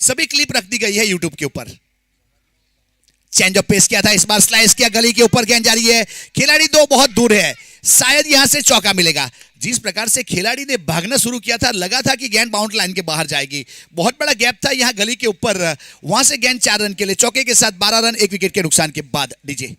सभी क्लिप रख दी गई है यूट्यूब के ऊपर। चेंज ऑफ पेस किया था, इस बार स्लाइस किया, गली के ऊपर गेंद जा रही है, खिलाड़ी दो बहुत दूर है, शायद यहां से चौका मिलेगा। जिस प्रकार से खिलाड़ी ने भागना शुरू किया था, लगा था कि गेंद बाउंड लाइन के बाहर जाएगी, बहुत बड़ा गैप था यहां गली के ऊपर। वहां से गेंद 4 रन के लिए, चौके के साथ 12 रन 1 विकेट के नुकसान के बाद। डीजे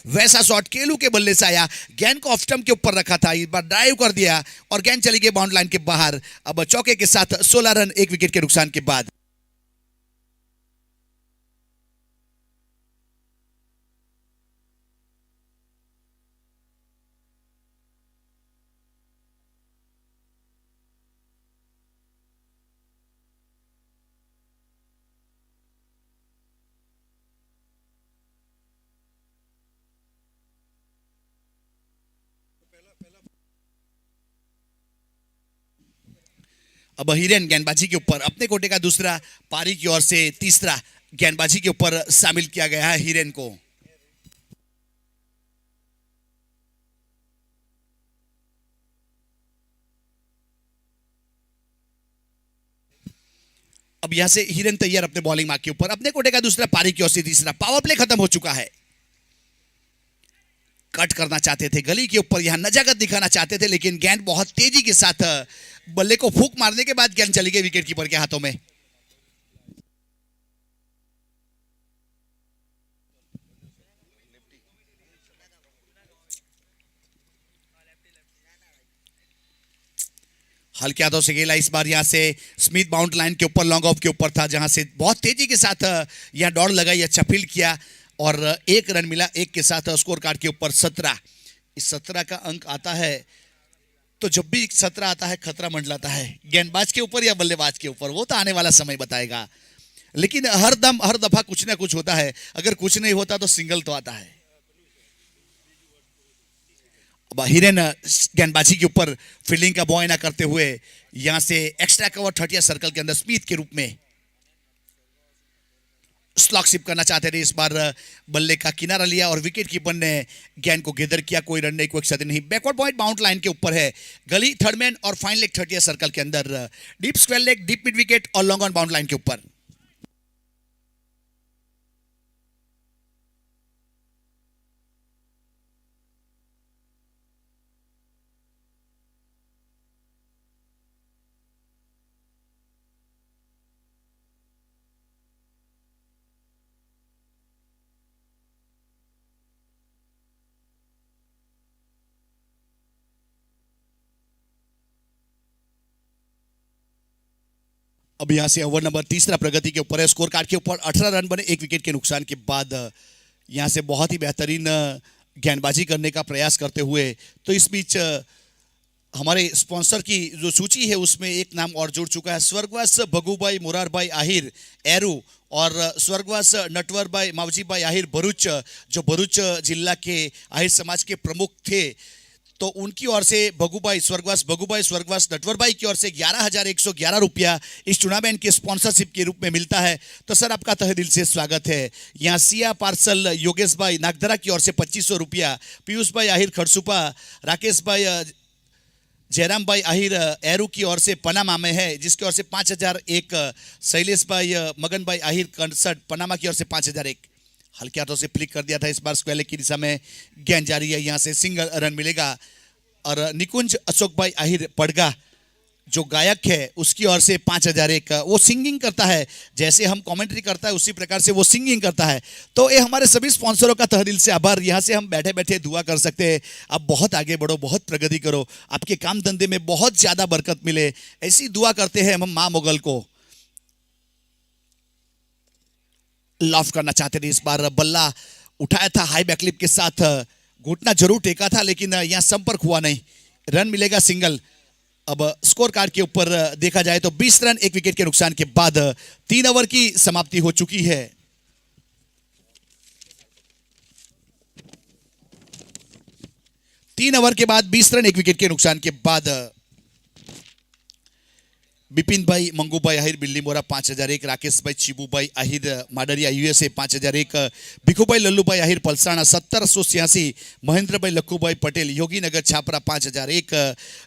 वैसा शॉट केलू के बल्ले से आया, गेंद को ऑफ स्टंप के ऊपर रखा था, इस बार ड्राइव कर दिया और गेंद चली गई बाउंड लाइन के बाहर। अब चौके के साथ 16 रन 1 विकेट के नुकसान के बाद। अब हिरेन गेंदबाजी के ऊपर अपने कोटे का दूसरा, पारी की ओर से तीसरा गेंदबाजी के ऊपर शामिल किया गया है हिरेन को। अब यहां से हिरेन तैयार अपने बॉलिंग मार्क के ऊपर, अपने कोटे का दूसरा, पारी की ओर से तीसरा। पावर प्ले खत्म हो चुका है। कट करना चाहते थे गली के ऊपर, यहां नजाकत दिखाना चाहते थे, लेकिन गेंद बहुत तेजी के साथ बल्ले को फूंक मारने के बाद गेंद चली गई विकेट कीपर के हाथों में। हल्के हाथों से खेला इस बार, यहां से स्मिथ बाउंड लाइन के ऊपर लॉन्ग ऑफ के ऊपर था, जहां से बहुत तेजी के साथ यहां दौड़ लगाई, अच्छा फील्ड किया और 1 रन मिला। 1 के साथ स्कोर कार्ड के ऊपर 17। इस 17 का अंक आता है तो जब भी 17 आता है खतरा मंडलाता है, गेंदबाज के ऊपर या बल्लेबाज के ऊपर, वो तो आने वाला समय बताएगा। लेकिन हर दफा कुछ ना कुछ होता है, अगर कुछ नहीं होता तो सिंगल तो आता है। अब हिरेन गेंदबाजी के ऊपर फील्डिंग का मुआयना करते हुए यहां से एक्स्ट्रा कवर 30 सर्कल के अंदर स्मिथ के रूप में स्लॉक शिप करना चाहते थे। इस बार बल्ले का किनारा लिया और विकेट कीपर ने गेंद को गेदर किया, कोई रन नहीं, कोई क्षति नहीं। बैकवर्ड पॉइंट बाउंड लाइन के ऊपर है गली, थर्ड मैन और फाइन लेग 30 सर्कल के अंदर, deep square leg, deep mid wicket और लॉन्ग ऑन बाउंड लाइन के ऊपर। अब यहां से ओवर नंबर तीसरा प्रगति के ऊपर है, स्कोर कार्ड के ऊपर 18 रन बने 1 विकेट के नुकसान के बाद। यहां से बहुत ही बेहतरीन गेंदबाजी करने का प्रयास करते हुए, तो इस बीच हमारे स्पॉन्सर की जो सूची है उसमें एक नाम और जुड़ चुका है, स्वर्गवास भगुभाई मुरारभाई आहिर एरू और स्वर्गवास नटवरभाई मावजीभाई आहिर भरूच, जो भरूच जिला के आहिर समाज के प्रमुख थे। तो उनकी ओर से स्वर्गवास नटवरभाई की ओर से 11,111 रुपया इस टूर्नामेंट के स्पॉन्सरशिप के रूप में मिलता है। तो सर आपका तहे दिल से स्वागत है। यहाँ सिया पार्सल योगेश भाई नागधरा की ओर से 2500 रुपया, पीयूष भाई आहिर खड़सुपा, राकेश भाई जयराम भाई आहिर एरू की ओर से पनामा में है, जिसकी ओर से 5,000। एक शैलेश भाई मगन भाई आहिर कंसर्ट पनामा की ओर से 5,001। हल्के हाथों से फ्लिक कर दिया था, इस बार स्क्वायर लेग की दिशा में गेंद जारी है, यहां से सिंगल रन मिलेगा। और निकुंज अशोक भाई आहिर पड़गा जो गायक है उसकी ओर से 5,001। वो सिंगिंग करता है, जैसे हम कमेंट्री करता है उसी प्रकार से वो सिंगिंग करता है। तो ये हमारे सभी स्पॉन्सरों का तहे दिल से आभार। यहाँ से हम बैठे बैठे दुआ कर सकते हैं, आप बहुत आगे बढ़ो, बहुत प्रगति करो, आपके काम धंधे में बहुत ज़्यादा बरकत मिले, ऐसी दुआ करते हैं हम माँ मोगल को। लॉफ करना चाहते थे। इस बार बल्ला उठाया था हाई बैकलिप के साथ, घुटना जरूर टेका था लेकिन यहाँ संपर्क हुआ नहीं। रन मिलेगा सिंगल। अब स्कोर कार्ड के ऊपर देखा जाए तो 20 रन एक विकेट के नुकसान के बाद 3 ओवर की समाप्ति हो चुकी है। 3 ओवर के बाद 20 रन एक विकेट के नुकसान के बाद बिपिन भाई मंगूभाई आहिर बिल्लीमोरा 5001, राकेश भाई चिबूभाई आहिर माडरिया यूएसए 5001, भिखुभाई लल्लूभाई आहिर पलसाणा 1786, महेंद्र भाई लक्खूभाई पटेल योगीनगर छापरा 5001,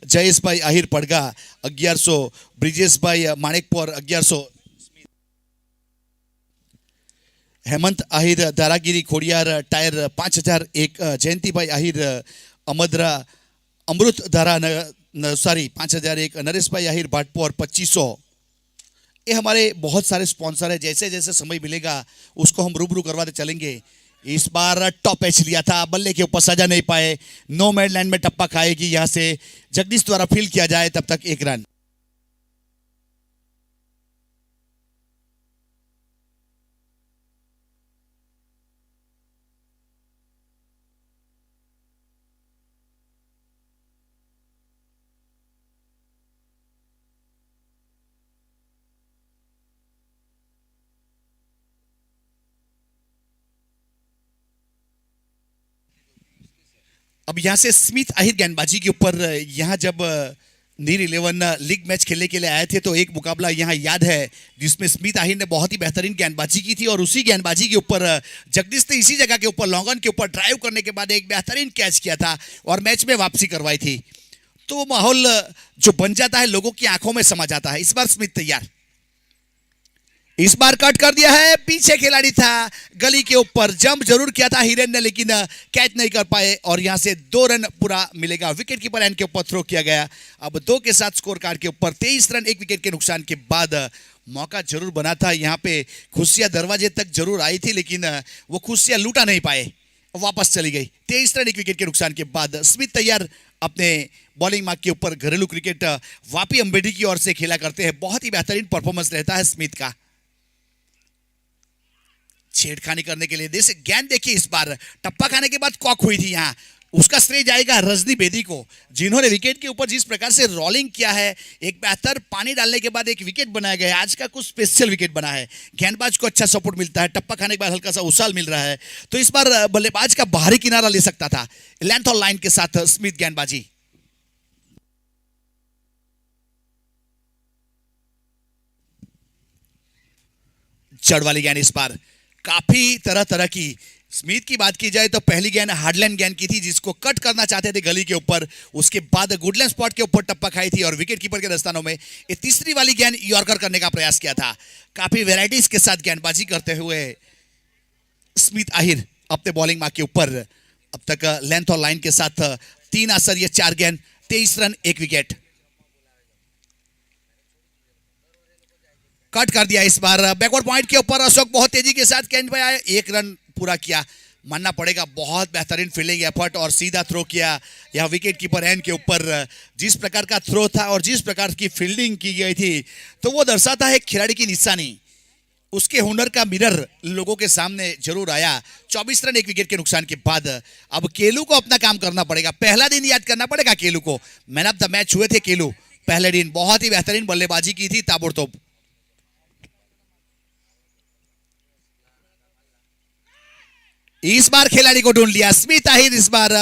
जयेश भाई आहिर पड़गा 1100, ब्रिजेश भाई माणेकपुर 1100, हेमंत आहिर दारागिरी खोडियार टायर 5001, जयंती भाई आहिर अमद्रा अमृत धारा सॉरी 5001, नरेश भाई आहिर भाटपुर 2500। ये हमारे बहुत सारे स्पॉन्सर है, जैसे जैसे समय मिलेगा उसको हम रूबरू करवाते चलेंगे। इस बार टॉप एच लिया था, बल्ले के ऊपर सजा नहीं पाए, नो मैन लैंड में टप्पा खाएगी। यहां से जगदीश द्वारा फील किया जाए तब तक 1 रन। अब यहां से स्मिथ आहिर गेंदबाजी के ऊपर, यहां जब नीर 11 लीग मैच खेलने के लिए आए थे तो एक मुकाबला यहां याद है जिसमें स्मिथ आहिर ने बहुत ही बेहतरीन गेंदबाजी की थी और उसी गेंदबाजी के ऊपर जगदीश ने इसी जगह के ऊपर लॉन्ग ऑन के ऊपर ड्राइव करने के बाद एक बेहतरीन कैच किया था और मैच में वापसी करवाई थी। तो माहौल जो बन जाता है लोगों की आंखों में समा जाता है। इस बार स्मिथ तैयार, इस बार कट कर दिया है, पीछे खिलाड़ी था, गली के ऊपर जंप जरूर किया था हिरेन ने लेकिन कैच नहीं कर पाए और यहां से 2 रन पूरा मिलेगा। विकेट कीपर एंड के ऊपर थ्रो किया गया। अब 2 के साथ स्कोर कार्ड के ऊपर 23 रन एक विकेट के नुकसान के बाद मौका जरूर बना था। यहां पे खुशियां दरवाजे तक जरूर आई थी लेकिन वो खुशियां लूटा नहीं पाए, वापस चली गई। 23 रन एक विकेट के नुकसान के बाद स्मिथ तैयार अपने बॉलिंग मार्क के ऊपर। घरेलू क्रिकेट वापी अंबेडी की ओर से खेला करते हैं, बहुत ही बेहतरीन परफॉर्मेंस रहता है स्मिथ का। छेड़खानी करने के लिए जैसे गेंद देखिए, इस बार टप्पा खाने के बाद कॉक हुई थी, यहां उसका श्रेय जाएगा रजनी बेदी को जिन्होंने विकेट के ऊपर जिस प्रकार से रोलिंग किया है। एक बेहतर पानी डालने के बाद एक विकेट बनाया गया है, आज का कुछ स्पेशल विकेट बना है। गेंदबाज को अच्छा सपोर्ट मिलता है, टप्पा खाने के बाद हल्का सा उछाल मिल रहा है, तो इस बार बल्लेबाज का बाहरी किनारा ले सकता था। लेंथ और लाइन के साथ स्मिथ गेंदबाजी। जड़ वाली गेंद इस बार काफी तरह तरह की। स्मिथ की बात की जाए तो पहली गेंद हार्डलैंड गेंद की थी जिसको कट करना चाहते थे गली के ऊपर, उसके बाद गुडलैंड स्पॉट के ऊपर टप्पा खाई थी और विकेट कीपर के दस्तानों में ये तीसरी वाली गेंद यॉर्कर करने का प्रयास किया था। काफी वेराइटीज के साथ गेंदबाजी करते हुए स्मिथ आहिर अपने बॉलिंग मार्क के ऊपर। अब तक लेंथ और लाइन के साथ 3 असर, ये 4 गेंद, 23 रन 1 विकेट। कट कर दिया इस बार बैकवर्ड पॉइंट के ऊपर। अशोक बहुत तेजी के साथ कैच पे आए, 1 रन पूरा किया। मानना पड़ेगा बहुत बेहतरीन फील्डिंग एफर्ट और सीधा थ्रो किया यह विकेट कीपर एंड के ऊपर। जिस प्रकार का थ्रो था और जिस प्रकार की फील्डिंग की गई थी तो वो दर्शाता है खिलाड़ी की निशानी, उसके हुनर का मिरर लोगों के सामने जरूर आया। 24 रन 1 विकेट के नुकसान के बाद अब केलू को अपना काम करना पड़ेगा। पहला दिन याद करना पड़ेगा केलू को, मैन ऑफ द मैच हुए थे केलू पहले दिन, बहुत ही बेहतरीन बल्लेबाजी की थी ताबड़तोड़। इस बार खिलाड़ी को ढूंढ लिया स्मिथ आहिर। इस बार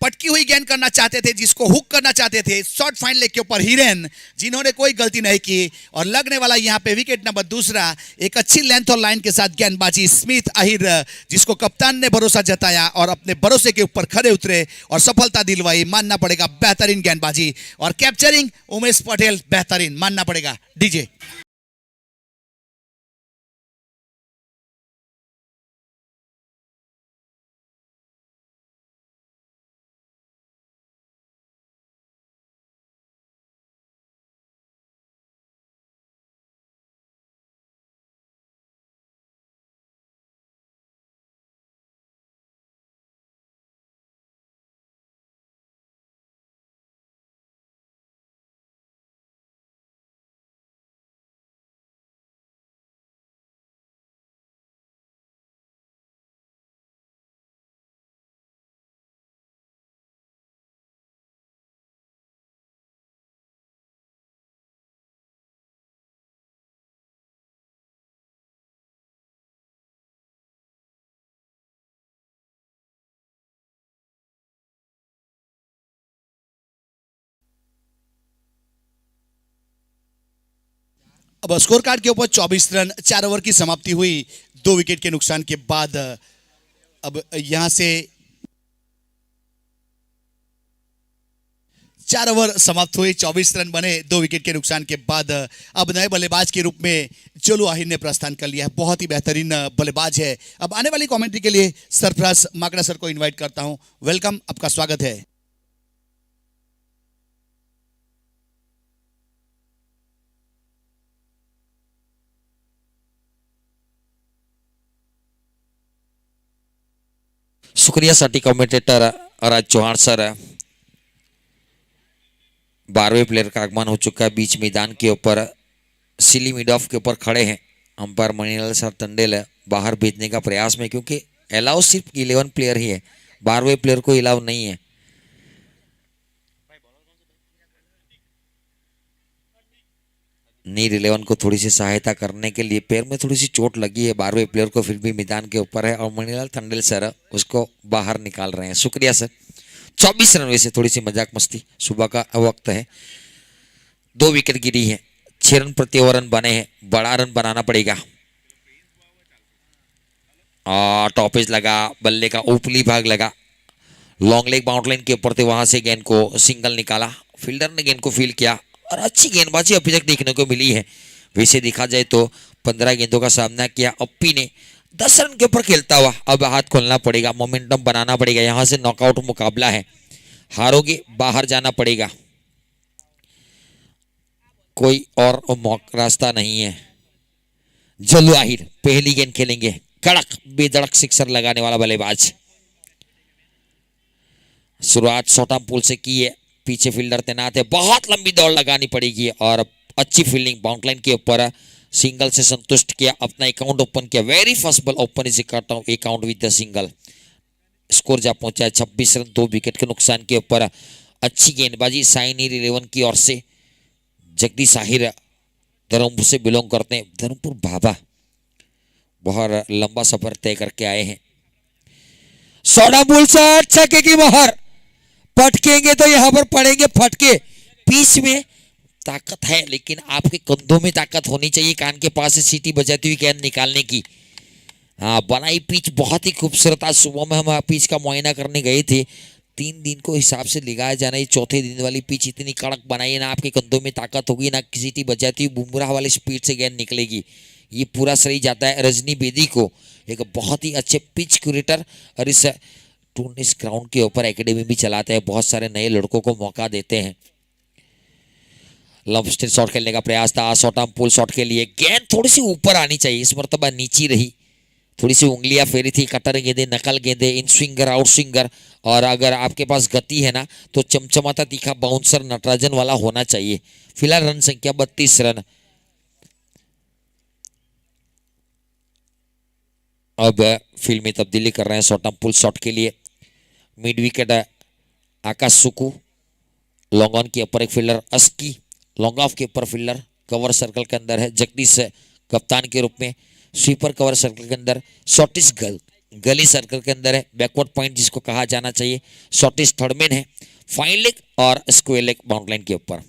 पटकी हुई गेंद करना चाहते थे, जिसको हुक करना चाहते थे शॉर्ट फाइन लेग के ऊपर हिरेन, जिन्होंने कोई गलती नहीं की और लगने वाला यहां पे विकेट नंबर दूसरा। एक अच्छी लेंथ और लाइन के साथ गेंदबाजी स्मिथ आहिर, जिसको कप्तान ने भरोसा जताया और अपने भरोसे के ऊपर खड़े उतरे और सफलता दिलवाई। मानना पड़ेगा बेहतरीन गेंदबाजी और कैप्चरिंग उमेश पटेल बेहतरीन, मानना पड़ेगा। डीजे अब स्कोर कार्ड के ऊपर 24 रन, 4 ओवर की समाप्ति हुई 2 विकेट के नुकसान के बाद। अब यहां से 4 ओवर समाप्त हुए, 24 रन बने 2 विकेट के नुकसान के बाद। अब नए बल्लेबाज के रूप में जलू आहिर ने प्रस्थान कर लिया है। बहुत ही बेहतरीन बल्लेबाज है। अब आने वाली कमेंट्री के लिए सरफराज माकड़ा सर को इनवाइट करता हूं। वेलकम, आपका स्वागत है। शुक्रिया साठी commentator Raj Chauhan sir. 12वें player का आगमन हो चुका है। बीच मैदान के ऊपर सिली मिड ऑफ के ऊपर खड़े हैं अंपायर मणिलाल सर टंडेल बाहर भेजने का प्रयास में, क्योंकि अलाउ सिर्फ 11 प्लेयर ही है, 12वें प्लेयर को अलाउ नहीं है। नीर 11 को थोड़ी सी सहायता करने के लिए पैर में थोड़ी सी चोट लगी है 12वें प्लेयर को, फिर भी मैदान के ऊपर है और मणिलाल टंडेल सर उसको बाहर निकाल रहे हैं। शुक्रिया सर। 24 रन, वैसे थोड़ी सी मजाक मस्ती, सुबह का वक्त है। 2 विकेट गिरी है, 6 रन प्रति ओवर रन बने हैं, बड़ा रन बनाना पड़ेगा। टॉपेज लगा, बल्ले का ऊपरी भाग लगा, लॉन्ग लेग बाउंड्री लाइन के ऊपर थे, वहां से गेंद को सिंगल निकाला। फील्डर ने गेंद को फील्ड किया और अच्छी गेंदबाजी अभी तक देखने को मिली है। वैसे देखा जाए तो 15 गेंदों का सामना किया अप्पी ने, 10 रन के ऊपर खेलता हुआ। अब हाथ खोलना पड़ेगा, मोमेंटम बनाना पड़ेगा। यहां से नॉकआउट मुकाबला है, हारोगे बाहर जाना पड़ेगा, कोई और रास्ता नहीं है। जल्लू आहिर पहली गेंद खेलेंगे, कड़क बेधड़क सिक्सर लगाने वाला बल्लेबाज। शुरुआत शॉर्ट पुल से की है, पीछे फील्डर तैनात है, बहुत लंबी दौड़ लगानी पड़ेगी और अच्छी फील्डिंग बाउंड्री लाइन के ऊपर सिंगल से संतुष्ट किया, अपना अकाउंट ओपन किया। वेरी फर्स्ट बॉल ओपन इसे करता हूं account with the single. Score जा पहुंचा है 26 रन 2 विकेट के नुकसान के ऊपर। अच्छी गेंदबाजी साइनियर 11 की ओर से। जगदीश आहिर धर्मपुर से बिलोंग करते हैं, धर्मपुर बाबा, बहुत लंबा सफर तय करके आए हैं। सोडा बुल शॉट, छक्के की मोहर। पटकेंगे तो यहां पर पड़ेंगे फटके। पिच में ताकत है, लेकिन आपके कंधों में ताकत होनी चाहिए, कान के पास से सीटी बजाती हुई गेंद निकालने की। हाँ, बनाई पिच बहुत ही खूबसूरत। आज सुबह में हम पिच का मुआयना करने गए थे। 3 दिन को हिसाब से लगाया जाना, ये चौथे दिन वाली पिच इतनी कड़क बनाई है ना, आपके कंधों में ताकत होगी ना, सीटी बजाती हुई बुमराह वाली स्पीड से गेंद निकलेगी। ये पूरा सही जाता है रजनी बेदी को, एक बहुत ही अच्छे पिच क्यूरेटर और इस टूर्निस ग्राउंड के ऊपर एकेडमी भी चलाते हैं, बहुत सारे नए लड़कों को मौका देते हैं। लंब स्टिल शॉट खेलने का प्रयास था, शॉर्ट आर्म पुल शॉट के लिए गेंद थोड़ी सी ऊपर आनी चाहिए, इस मर्तबा नीची रही, थोड़ी सी उंगलियां फेरी थी। कटर गेंदे, नकल गेंदे, इन स्विंगर आउट स्विंगर, और अगर आपके पास गति है ना तो चमचमाता तीखा बाउंसर नटराजन वाला होना चाहिए। फिलहाल रन संख्या 32 रन। अब फील्ड में तब्दीली कर रहे हैं शॉर्ट आर्म पुल शॉट के लिए। Mid wicket Akash Suku, long on के ऊपर एक फील्डर अस्की, लॉन्ग ऑफ के ऊपर फील्डर कवर सर्कल के अंदर है जगदीश कप्तान के रूप में, स्वीपर कवर सर्कल के अंदर, शॉर्टिस गली सर्कल के अंदर है, बैकवर्ड पॉइंट जिसको कहा जाना चाहिए, शॉर्टिस थर्डमैन है, फाइन लेग और स्क्वायर लेग बाउंड्री लाइन के ऊपर।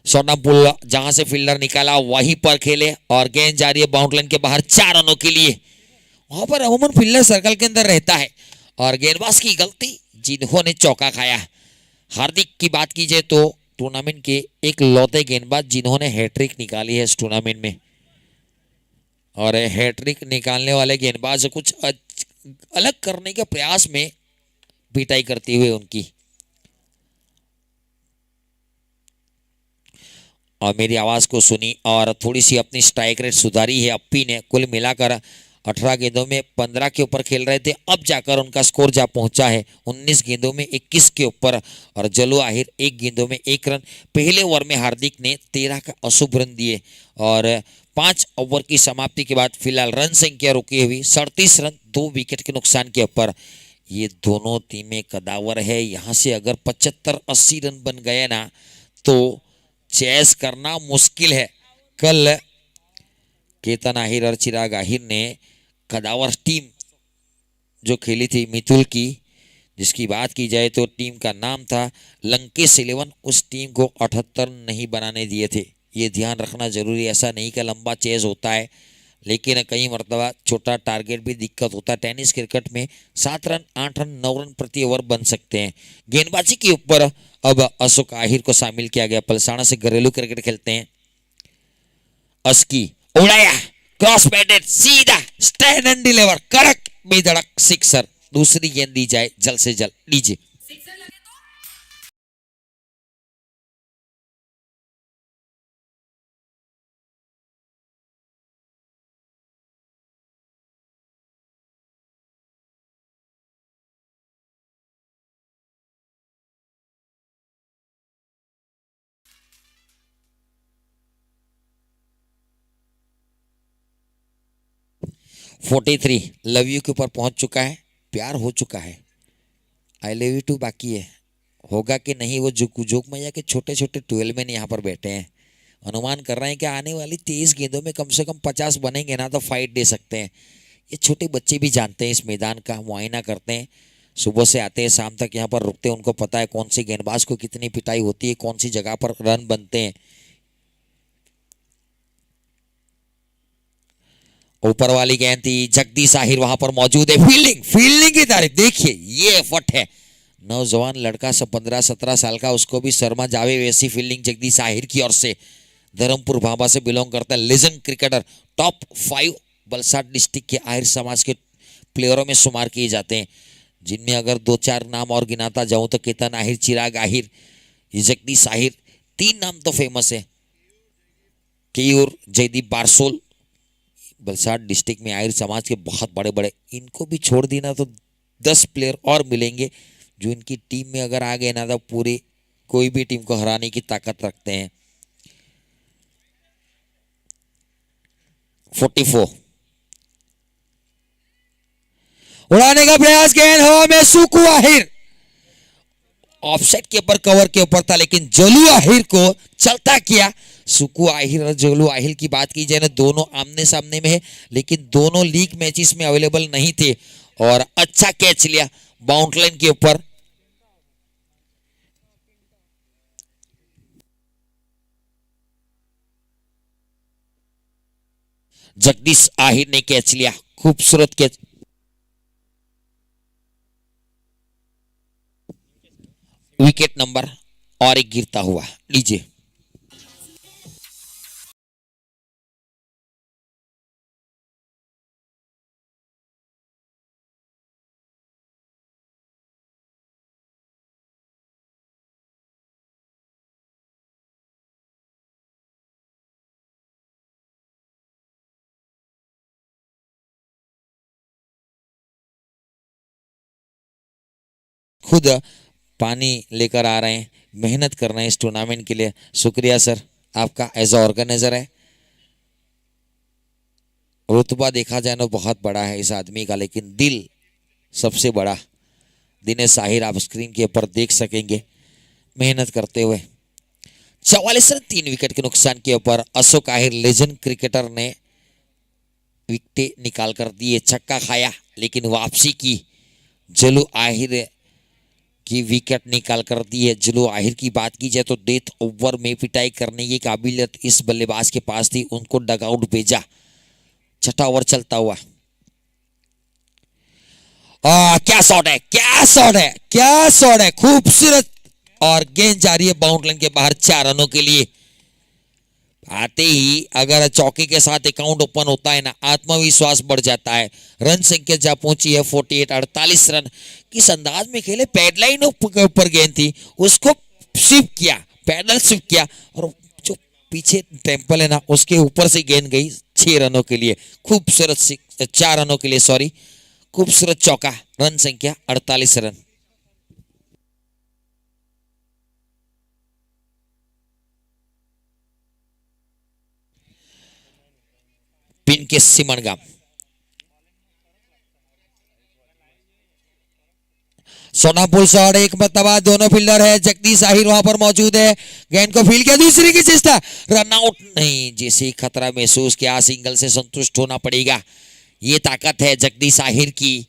शॉर्ट आर्म पुल जहां से फील्डर निकाला वहीं पर खेले और गेंद जा रही है बाउंड्री लाइन के बाहर 4 रनों के लिए। वहां पर अमूमन फील्डर सर्कल के अंदर रहता है और गेंदबाज की गलती जिन्होंने चौका खाया। हार्दिक की बात की जाए तो टूर्नामेंट के एक लौते गेंदबाज जिन्होंने हैट्रिक निकाली है इस टूर्नामेंट में, और हैट्रिक निकालने वाले गेंदबाज कुछ अलग करने के प्रयास में पिटाई करते हुए उनकी। और मेरी आवाज को सुनी और थोड़ी सी अपनी स्ट्राइक रेट सुधारी है अप्पी ने। कुल मिलाकर 18 गेंदों में 15 के ऊपर खेल रहे थे, अब जाकर उनका स्कोर जा पहुंचा है 19 गेंदों में 21 के ऊपर। और जलू आहिर 1 गेंदों में 1 रन। पहले ओवर में हार्दिक ने 13 का अशुभ रन दिए और 5 ओवर की समाप्ति के बाद फिलहाल रन संख्या रुकी हुई 37 रन 2 विकेट के नुकसान के ऊपर। ये दोनों टीमें कदावर है, यहाँ से अगर 75-80 रन बन गए ना तो चेस करना मुश्किल है। कल केतन आहिर और चिराग आहिर ने कदावर टीम जो खेली थी मितुल की, जिसकी बात की जाए तो टीम का नाम था लंकेश 11, उस टीम को 78 नहीं बनाने दिए थे। ये ध्यान रखना जरूरी है। ऐसा नहीं कि लंबा चेज होता है, लेकिन कई मरतबा छोटा टारगेट भी दिक्कत होता है। टेनिस क्रिकेट में 7 रन 8 रन 9 रन प्रति ओवर बन सकते हैं। गेंदबाजी के ऊपर अब अशोक आहिर को शामिल किया गया। पलसाना से घरेलू क्रिकेट खेलते हैं। अस्की उड़ाया, क्रॉस बैटेड, सीधा स्टैंड एंड डिलीवर, कड़क बेधड़क सिक्सर। दूसरी गेंद दी जाए जल्द से जल्द, लीजिए। फोर्टी थ्री लव यू के ऊपर पहुंच चुका है। प्यार हो चुका है, आई लव यू टू बाकी है। होगा कि नहीं, वो जोक मैया के छोटे छोटे 12 मैन यहाँ पर बैठे हैं। अनुमान कर रहे हैं कि आने वाली 23 गेंदों में कम से कम 50 बनेंगे ना, तो फाइट दे सकते हैं। ये छोटे बच्चे भी जानते हैं इस मैदान का, मुआयना करते हैं। सुबह से आते हैं, शाम तक यहाँ पर रुकते हैं। उनको पता है कौन सी गेंदबाज को कितनी पिटाई होती है, कौन सी जगह पर रन बनते हैं। ऊपर वाली गेंद थी, जगदीश आहिर वहां पर मौजूद है। फील्डिंग फील्डिंग की तारीफ देखिए, ये एफर्ट है। नौजवान लड़का सब 15-17 साल का, उसको भी शर्मा जावे वैसी फील्डिंग जगदीश आहिर की ओर से। धर्मपुर भाभा से बिलोंग करता है, legend cricketer. Top 5 Valsad district के आहिर समाज के प्लेयरों में शुमार किए जाते हैं, जिनमें अगर 2-4 नाम और गिनाता जाऊं तो केतन आहिर, चिराग आहिर, जगदीश आहिर, 3 नाम तो फेमस है। केयूर, जयदीप बारसोल, वलसाड डिस्ट्रिक्ट में आहिर समाज के बहुत बड़े बड़े। इनको भी छोड़ देना तो 10 प्लेयर और मिलेंगे जो इनकी टीम में अगर आ गए ना, तो पूरे कोई भी टीम को हराने की ताकत रखते हैं। 44 उड़ाने का प्रयास, गेंद हवा में, सुकू आहिर ऑफसेट के ऊपर, कवर के ऊपर था, लेकिन जोलू आहिर को चलता किया। सुकू आहिर और जोलू आहिर की बात की जाए ना, दोनों आमने सामने में है, लेकिन दोनों लीग मैचेस में अवेलेबल नहीं थे। और अच्छा कैच लिया बाउंड्री लाइन के ऊपर। जगदीश आहिर ने कैच लिया, खूबसूरत कैच। विकेट नंबर और एक गिरता हुआ, लीजिए। खुद पानी लेकर आ रहे हैं, मेहनत कर रहे हैं इस टूर्नामेंट के लिए। शुक्रिया सर आपका, एज अ ऑर्गेनाइजर है। रुतबा देखा जाए तो बहुत बड़ा है इस आदमी का, लेकिन दिल सबसे बड़ा। दिनेश आहिर आप स्क्रीन के ऊपर देख सकेंगे मेहनत करते हुए। 44 रन 3 विकेट के नुकसान के ऊपर अशोक आहिर, लेजेंड क्रिकेटर ने विकेट निकाल कर दिए। छक्का खाया, लेकिन वापसी की। जलू आहिर की विकेट निकाल कर दी है। जलू आहिर की बात की जाए तो डेथ ओवर में पिटाई करने की काबिलियत इस बल्लेबाज के पास थी। उनको डगआउट भेजा। छठा ओवर चलता हुआ, क्या शॉट है, क्या शॉट है, क्या शॉट है, खूबसूरत। और गेंद जा रही है बाउंड्री लाइन के बाहर 4 रनों के लिए। आते ही अगर चौके के साथ अकाउंट ओपन होता है ना, आत्मविश्वास बढ़ जाता है। रन संख्या जा पहुंची है 48, 48 रन। किस अंदाज में खेले, पैडलाइन के ऊपर गेंद थी, उसको स्विप किया, पैडल स्विप किया, और जो पीछे टेम्पल है ना, उसके ऊपर से गेंद गई 6 रनों के लिए। खूबसूरत 4 रनों के लिए, सॉरी, खूबसूरत चौका। रन संख्या 48 रन। पिन के सिमनगाम, सोनापुर शॉट, एक मतबा, दोनों फील्डर है। जगदीश आहिर वहां पर मौजूद है, गेंद को फील्ड किया, दूसरी की चेष्टा, रन आउट नहीं। जैसे खतरा महसूस किया, सिंगल से संतुष्ट होना पड़ेगा। ये ताकत है जगदीश आहिर की,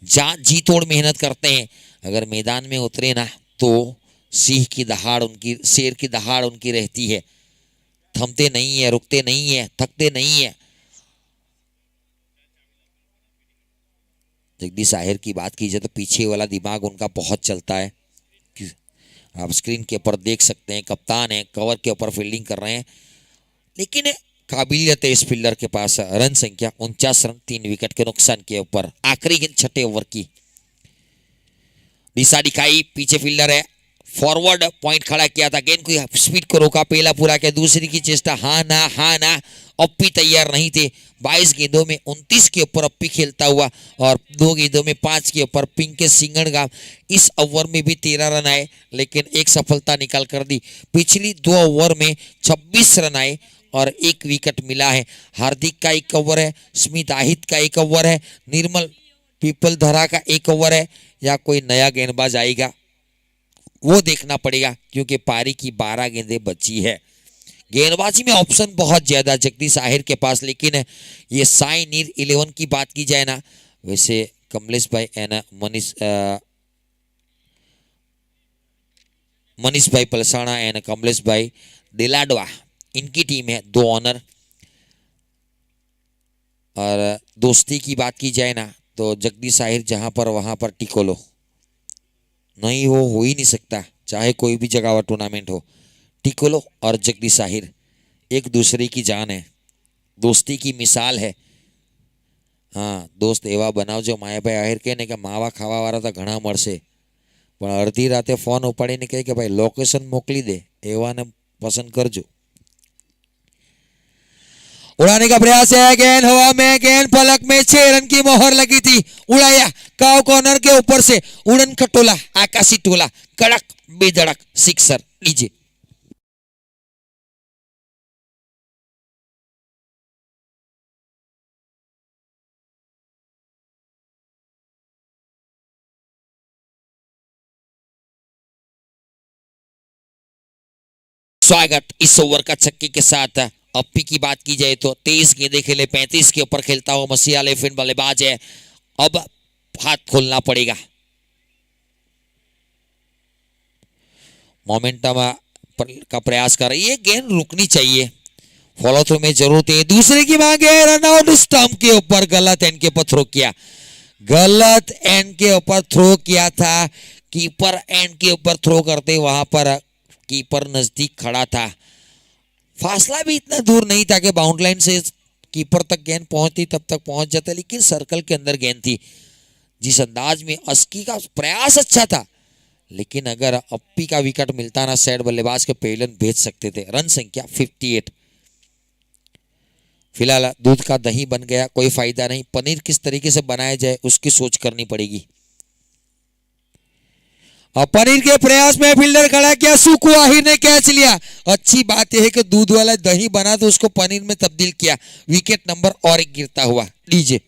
जान जी तोड़ मेहनत करते हैं। अगर मैदान में उतरे ना, तो सिंह की दहाड़ उनकी, शेर की दहाड़ उनकी रहती है। थमते नहीं है, रुकते नहीं है, थकते नहीं है। जगदीश आहिर की बात की जाए तो पीछे वाला दिमाग उनका बहुत चलता है। आप स्क्रीन के ऊपर देख सकते हैं, कप्तान है, कवर के ऊपर फील्डिंग कर रहे हैं, लेकिन काबिलियत है इस फील्डर के पास। रन संख्या 49 रन, 3 विकेट के नुकसान के ऊपर। आखिरी गेंद छठे ओवर की। दिशा दिखाई, पीछे फील्डर है, फॉरवर्ड पॉइंट खड़ा किया था, गेंद को स्पीड को रोका, पहला पूरा किया, दूसरी की चेष्टा, हाँ ना अप्पी तैयार नहीं थे। 22 गेंदों में 29 के ऊपर अप्पी खेलता हुआ और 2 गेंदों में 5 के ऊपर पिंक सिंगड़गांव। इस ओवर में भी 13 रन आए, लेकिन एक सफलता निकाल कर दी। पिछली 2 ओवर में 26 रन आए और 1 विकेट मिला है। हार्दिक का 1 ओवर है, स्मिथ आहित का 1 ओवर है, निर्मल पीपल धरा का 1 ओवर है, या कोई नया गेंदबाज आएगा वो देखना पड़ेगा, क्योंकि पारी की 12 गेंदें बची है। गेंदबाजी में ऑप्शन बहुत ज्यादा जगदीश आहिर के पास, लेकिन ये साई नीर 11 की बात की जाए ना, वैसे कमलेश भाई एंड मनीष भाई पलसाना एंड कमलेश भाई दिलाडवा, इनकी टीम है 2 ऑनर। और दोस्ती की बात की जाए ना तो जगदीश आहिर जहां पर वहां पर टिकोलो नहीं, वो हो ही नहीं सकता, चाहे कोई भी जगह हुआ टूर्नामेंट हो। टिकोलो और जगदीश आहिर एक दूसरे की जान है, दोस्ती की मिसाल है। हाँ, दोस्त एवा बनावजो मायाभाई आहिर કહે ને કે માવા ખાવા વાળા તો ઘણા મળશે, પણ અડધી રાતે ફોન ઉપાડીને કહે કે ભાઈ લોકેશન મોકલી દે, એવાને પસંદ કરજો। उड़ाने का प्रयास है, गेंद हवा में, गेंद पलक में, 6 रन की मोहर लगी थी, उड़ाया काव कॉर्नर के ऊपर से, उड़न खटोला, आकाशी टोला, कड़क बेधड़क सिक्सर। लीजिए स्वागत इस ओवर का छक्के के साथ। अप्पी की बात की जाए तो 23 गेंदे खेले, 35 के ऊपर खेलता हुआ मसीहा लेफ्ट बल्लेबाज है। अब हाथ खोलना पड़ेगा, मोमेंटम का प्रयास कर रही है, गेंद रुकनी चाहिए, फॉलो थ्रू में जरूरत है। दूसरे की मांगे, रन आउट, स्टंप के ऊपर गलत एंड के ऊपर थ्रो किया, गलत एंड के ऊपर थ्रो किया था। कीपर एंड के ऊपर थ्रो करते वहां पर कीपर नजदीक खड़ा था, फासला भी इतना दूर नहीं था कि बाउंड लाइन से कीपर तक गेंद पहुंचती तब तक पहुंच जाता, लेकिन सर्कल के अंदर गेंद थी। जिस अंदाज में अस्की का प्रयास अच्छा था, लेकिन अगर अप्पी का विकेट मिलता ना, सेट बल्लेबाज के पेलन भेज सकते थे। रन संख्या 58। फिलहाल दूध का दही बन गया, कोई फायदा नहीं। पनीर किस तरीके से बनाया जाए उसकी सोच करनी पड़ेगी। और पनीर के प्रयास में फील्डर खड़ा किया, सुकू आहिर ने कैच लिया। अच्छी बात यह है कि दूध वाला दही बना तो उसको पनीर में तब्दील किया। विकेट नंबर और 1 गिरता हुआ। लीजिए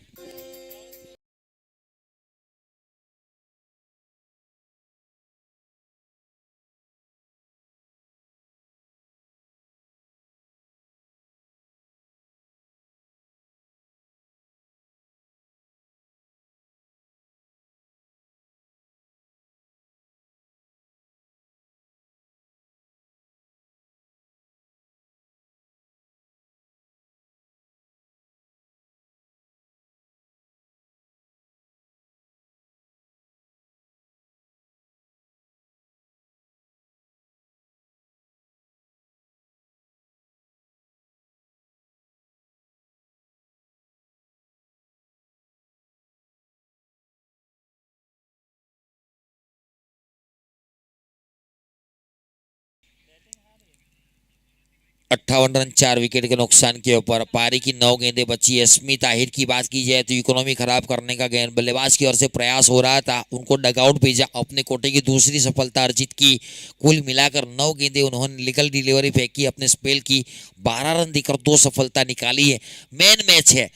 अट्ठावन रन 4 विकेट के नुकसान के ऊपर। पारी की 9 गेंदें बची है। स्मिथ आहिर की बात की जाए तो इकोनॉमी खराब करने का गेंद बल्लेबाज की ओर से प्रयास हो रहा था, उनको डगआउट भेजा, अपने कोटे की दूसरी सफलता अर्जित की। कुल मिलाकर 9 गेंदें उन्होंने लीगल डिलीवरी फेंकी, अपने स्पेल की 12 रन देकर 2 सफलता निकाली है। मेन मैच है,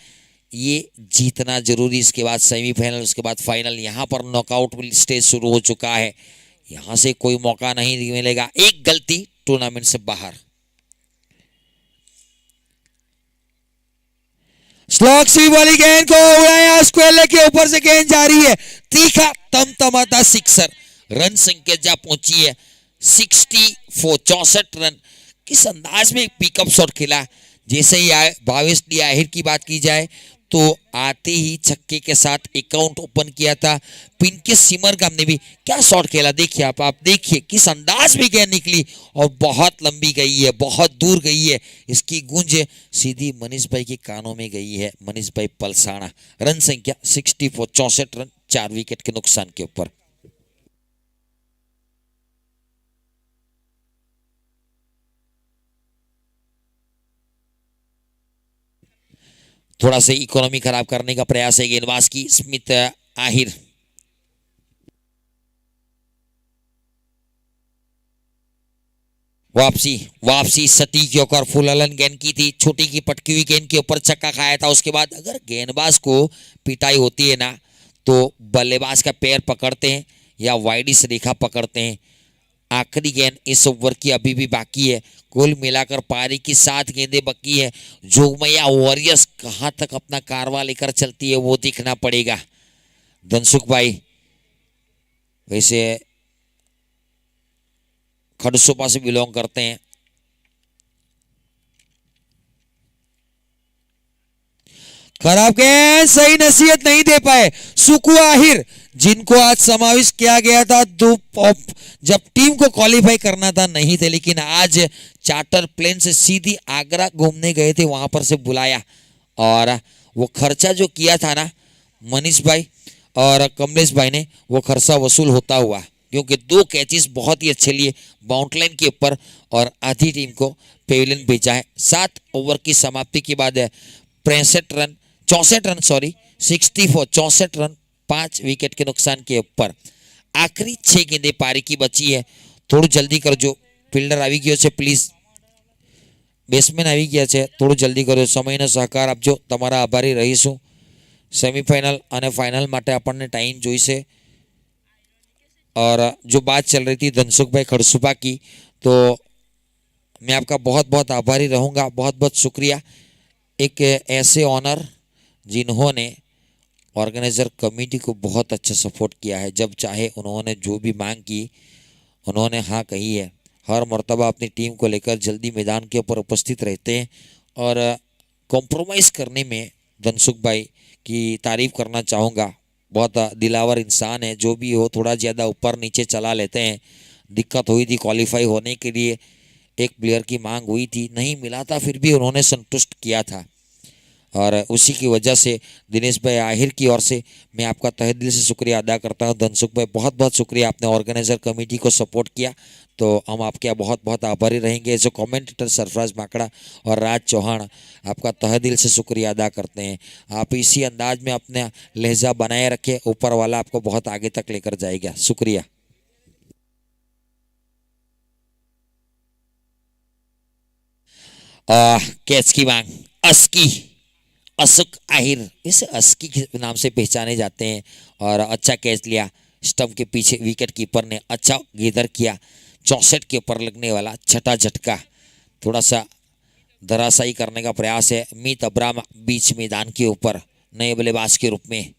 ये जीतना जरूरी। इसके बाद सेमीफाइनल, उसके बाद फाइनल। यहाँ पर नॉकआउट स्टेज शुरू हो चुका है, यहाँ से कोई मौका नहीं मिलेगा। एक गलती टूर्नामेंट से बाहर। स्लॉग सी वाली गेंद को उड़ाया, स्क्वेयर के ऊपर से गेंद जा रही है, तीखा तमतमाता सिक्सर। रन संख्या जा पहुंची है 64 रन। किस अंदाज में एक पिकअप शॉट खेला। जैसे ही भावेश डी आहिर की बात की जाए तो आते ही छक्के के साथ अकाउंट ओपन किया था। पिनके सिमरगाम ने भी क्या शॉट खेला, देखिए आप देखिए किस अंदाज में गेंद निकली और बहुत लंबी गई है, बहुत दूर गई है। इसकी गूंज सीधी मनीष भाई के कानों में गई है। मनीष भाई पलसाना। रन संख्या 64, 64 रन 4 विकेट के नुकसान के ऊपर। थोड़ा सा इकोनॉमी खराब करने का प्रयास है गेंदबाज की स्मिथ आहिर। वापसी वापसी सटीक योकर फुललन गेंद की थी, छोटी की पटकी हुई गेंद के ऊपर छक्का खाया था। उसके बाद अगर गेंदबाज को पिटाई होती है ना तो बल्लेबाज का पैर पकड़ते हैं या वाइडिस रेखा पकड़ते हैं। आखिरी गेंद इस ओवर की अभी भी बाकी है। कुल मिलाकर पारी की 7 गेंदें बाकी है। जोगमैया वॉरियर्स कहां तक अपना कारवा लेकर चलती है वो देखना पड़ेगा। धनसुख भाई वैसे खड़सूपा से बिलोंग करते हैं। खराब गेंद, सही नसीहत नहीं दे पाए सुकू आहिर, जिनको आज समावेश किया गया था जब टीम को क्वालिफाई करना था नहीं थे, लेकिन आज चार्टर प्लेन से सीधी आगरा घूमने गए थे, वहां पर से बुलाया और वो खर्चा जो किया था ना मनीष भाई और कमलेश भाई ने, वो खर्चा वसूल होता हुआ, क्योंकि 2 कैचेस बहुत ही अच्छे लिए बाउंड्री लाइन के ऊपर और आधी टीम को पेविलियन भेजा है। 7 ओवर की समाप्ति के बाद 64 रन 64 रन 5 विकेट के नुकसान के ऊपर। आखिरी 6 गेंदें पारी की बची है। थोड़ा जल्दी कर जो ફિલ્ડર આવી ગયો છે પ્લીઝ, બેટ્સમેન આવી ગયા છે, થોડું જલ્દી કરો, સમયનો સહકાર આપજો, તમારા આભારી રહીશું। સેમીફાइनल અને फाइनल માટે આપણને टाइम જોઈશે। और जो बात चल रही थी धनसुख भाई खड़सूपा की, तो मैं आपका बहुत बहुत आभारी रहूँगा, बहुत बहुत शुक्रिया। एक ऐसे ऑनर जिन्होंने ऑर्गेनाइजर कमेटी को बहुत अच्छा सपोर्ट किया है। जब चाहे उन्होंने जो भी मांग की उन्होंने हाँ कही है। हर मर्तबा अपनी टीम को लेकर जल्दी मैदान के ऊपर उपस्थित रहते हैं और कॉम्प्रोमाइज़ करने में धनसुख भाई की तारीफ करना चाहूँगा। बहुत दिलावर इंसान है, जो भी हो थोड़ा ज़्यादा ऊपर नीचे चला लेते हैं। दिक्कत हुई थी क्वालिफाई होने के लिए, एक प्लेयर की मांग हुई थी, नहीं मिला था, फिर भी उन्होंने संतुष्ट किया था और उसी की वजह से दिनेश भाई आहिर की ओर से मैं आपका तहे दिल से शुक्रिया अदा करता हूं। धनसुख भाई बहुत बहुत शुक्रिया, आपने ऑर्गेनाइजर कमेटी को सपोर्ट किया, तो हम आपके बहुत बहुत आभारी रहेंगे। जो कमेंटेटर सरफराज माकड़ा और राज चौहान, आपका तहे दिल से शुक्रिया अदा करते हैं। आप इसी अंदाज में अपना लहजा बनाए रखें, ऊपर वाला आपको बहुत आगे तक लेकर जाएगा। शुक्रिया। कैच की मांग अशुक आहिर, इसे अस्की के नाम से पहचाने जाते हैं और अच्छा कैच लिया। स्टंप के पीछे विकेट कीपर ने अच्छा गेदर किया। 64 के ऊपर लगने वाला छठा झटका थोड़ा सा धराशायी करने का प्रयास है। मीत अब्राम बीच मैदान के ऊपर नए बल्लेबाज के रूप में।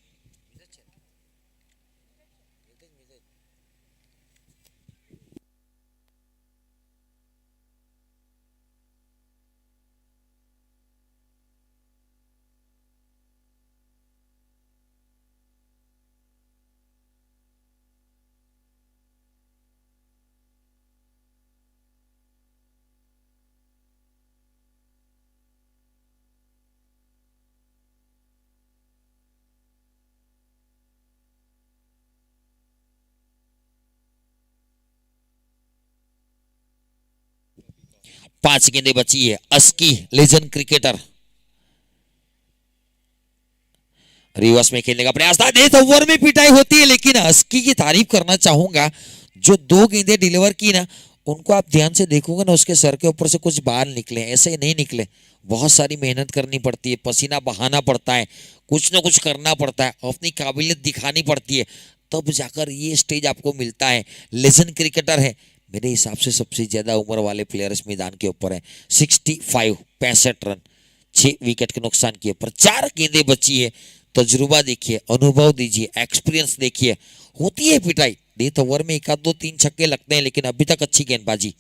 पांच गेंदें बची है। अस्की लेजेंड क्रिकेटर रिवर्स में खेलने का प्रयास था, 10 ओवर में पिटाई होती है, लेकिन अस्की की तारीफ करना चाहूंगा। जो 2 गेंदें डिलीवर की ना, उनको आप ध्यान से देखोगे ना, उसके सर के ऊपर से कुछ बाल निकले, ऐसे नहीं निकले। बहुत सारी मेहनत करनी पड़ती है, पसीना बहाना पड़ता है, कुछ ना कुछ करना पड़ता है, अपनी काबिलियत दिखानी पड़ती है, तब जाकर ये स्टेज आपको मिलता है। लेजेंड क्रिकेटर है, मेरे हिसाब से सबसे ज्यादा उम्र वाले प्लेयर्स मैदान के ऊपर है। 65 रन 6 विकेट के नुकसान के ऊपर। 4 गेंदें बची है। तजुर्बा देखिए, अनुभव दीजिए, एक्सपीरियंस देखिए। होती है पिटाई, 10 ओवर में 1 2 3 छक्के लगते हैं, लेकिन अभी तक अच्छी गेंदबाजी।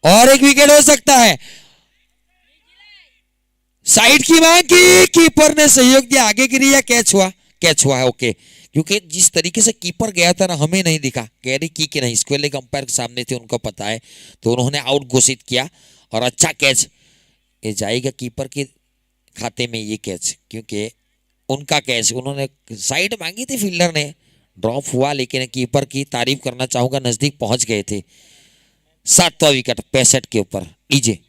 और एक विकेट हो सकता है। साइड की मांग की, कीपर ने सहयोग दिया, आगे गिरी या कैच हुआ? कैच हुआ है, ओके। क्योंकि जिस तरीके से कीपर गया था ना, हमें नहीं दिखा गहरी की कि नहीं, स्क्वेयर लेग अंपायर के सामने थे, उनको पता है, तो उन्होंने आउट घोषित किया और अच्छा कैच। ये जाएगा कीपर के खाते में ये कैच, क्योंकि उनका कैच, उन्होंने साइड मांगी थी, फील्डर ने ड्रॉप हुआ, लेकिन कीपर की तारीफ करना चाहूंगा, नजदीक पहुंच गए थे। 7वां विकेट 65 के ऊपर। लीजिए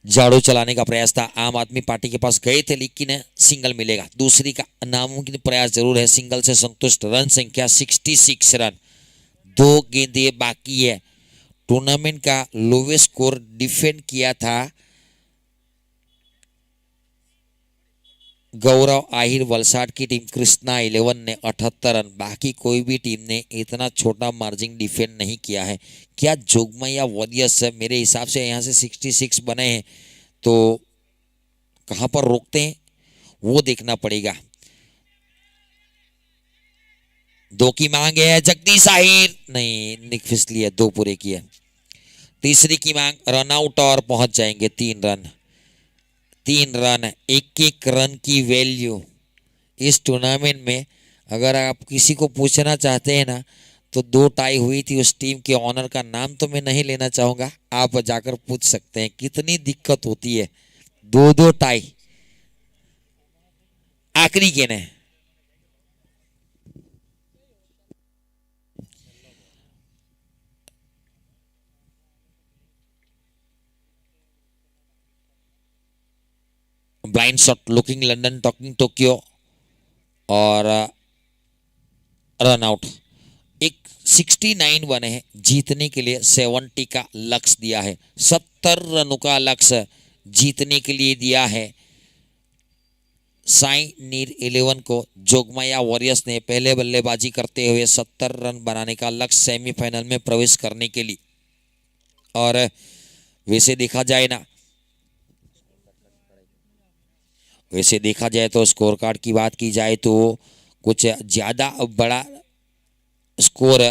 झाड़ू चलाने का प्रयास था, आम आदमी पार्टी के पास गए थे, लेकिन सिंगल मिलेगा। दूसरी का नामुमकिन प्रयास जरूर है, सिंगल से संतुष्ट। रन संख्या 66 रन, 2 गेंदें बाकी है। टूर्नामेंट का लोवेस्ट स्कोर डिफेंड किया था गौरव आहिर वलसाड की टीम, कृष्णा 11 ने 78 रन। बाकी कोई भी टीम ने इतना छोटा मार्जिन डिफेंड नहीं किया है। क्या जोगमैया वॉरियर्स, मेरे हिसाब से यहाँ से 66 बने हैं, तो कहाँ पर रोकते हैं वो देखना पड़ेगा। 2 की मांग है, जगदीश आहिर नहीं, फिसली है, 2 पूरे किए। तीसरी की मांग, रन आउट और पहुंच जाएंगे 3 रन। 3 रन, एक रन की वैल्यू इस टूर्नामेंट में। अगर आप किसी को पूछना चाहते हैं ना, तो 2 टाई हुई थी, उस टीम के ऑनर का नाम तो मैं नहीं लेना चाहूंगा, आप जाकर पूछ सकते हैं। कितनी दिक्कत होती है, 2-2 टाई। आखिरी गेंद है, blind shot, looking London talking Tokyo और रन आउट। एक 69 बने हैं, जीतने के लिए 70 का लक्ष्य दिया है। 70 रनों का लक्ष्य जीतने के लिए दिया है साई नीर 11 को। जोगमाया वॉरियर्स ने पहले बल्लेबाजी करते हुए 70 रन बनाने का लक्ष्य, सेमीफाइनल में प्रवेश करने के लिए। और वैसे देखा जाए तो स्कोर कार्ड की बात की जाए तो कुछ ज़्यादा बड़ा स्कोर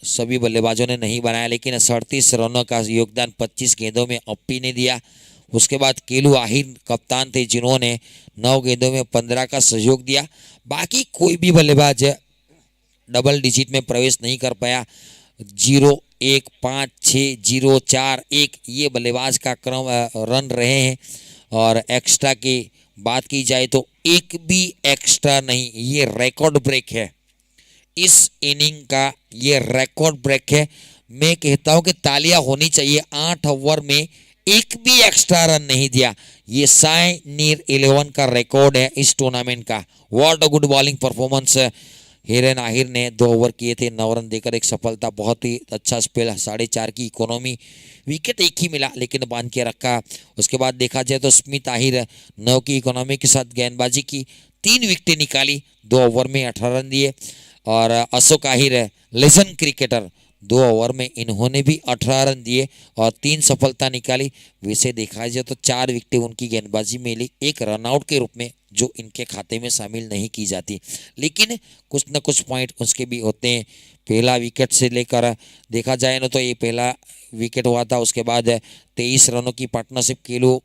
सभी बल्लेबाजों ने नहीं बनाया, लेकिन 38 रनों का योगदान 25 गेंदों में अप्पी ने दिया। उसके बाद केलू आहिर कप्तान थे, जिन्होंने 9 गेंदों में 15 का सहयोग दिया। बाकी कोई भी बल्लेबाज डबल डिजिट में प्रवेश नहीं कर पाया। 0, 1, 5, 6, 0, 4, 1 ये बल्लेबाज का क्रम रन रहे हैं। और एक्स्ट्रा की बात की जाए तो एक भी एक्स्ट्रा नहीं, ये रिकॉर्ड ब्रेक है, इस इनिंग का ये रिकॉर्ड ब्रेक है। मैं कहता हूं कि तालियां होनी चाहिए, 8 ओवर में एक भी एक्स्ट्रा रन नहीं दिया, ये साई नीर 11 का रिकॉर्ड है इस टूर्नामेंट का। What a good bowling performance. Hiren Ahir ने 2 ओवर किए थे, 9 रन देकर एक सफलता, बहुत ही अच्छा स्पेल, 4.5 की इकोनॉमी, विकेट एक ही मिला लेकिन बांध के रखा। उसके बाद देखा जाए तो स्मिथ आहिर 9 की इकोनॉमी के साथ गेंदबाजी की, 3 विकेटें निकाली, 2 ओवर में 18 रन दिए। और Ashok Ahir legend cricketer, 2 over में इन्होंने भी 18 रन दिए और 3 सफलता निकाली। वैसे देखा जाए तो 4 विकेटें उनकी गेंदबाजी में ली, एक रनआउट के रूप में, जो इनके खाते में शामिल नहीं की जाती, लेकिन कुछ न कुछ पॉइंट उसके भी होते हैं। पहला विकेट से लेकर देखा जाए ना तो ये पहला विकेट हुआ था, उसके बाद 23 रनों की पार्टनरशिप केलू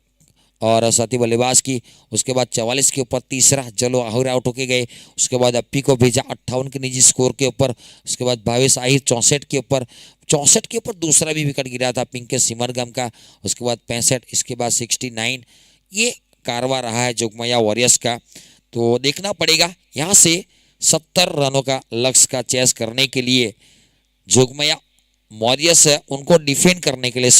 और साथी बल्लेबाज की। उसके बाद 44 के ऊपर तीसरा जलो आहिर आउट होके गए। उसके बाद अप्पी को भेजा 58 के निजी स्कोर के ऊपर। उसके बाद भावेश आहिर 64 के ऊपर, 64 के ऊपर दूसरा भी विकेट गिरा था पिंके सिमरगम का। उसके बाद 65, इसके बाद 69। ये कारवा रहा है जोगमाया वॉरियर्स का। तो देखना पड़ेगा यहाँ से 70 रनों का लक्ष्य का चेस करने के लिए जोगमाया वॉरियर्स, उनको डिफेंड करने के लिए,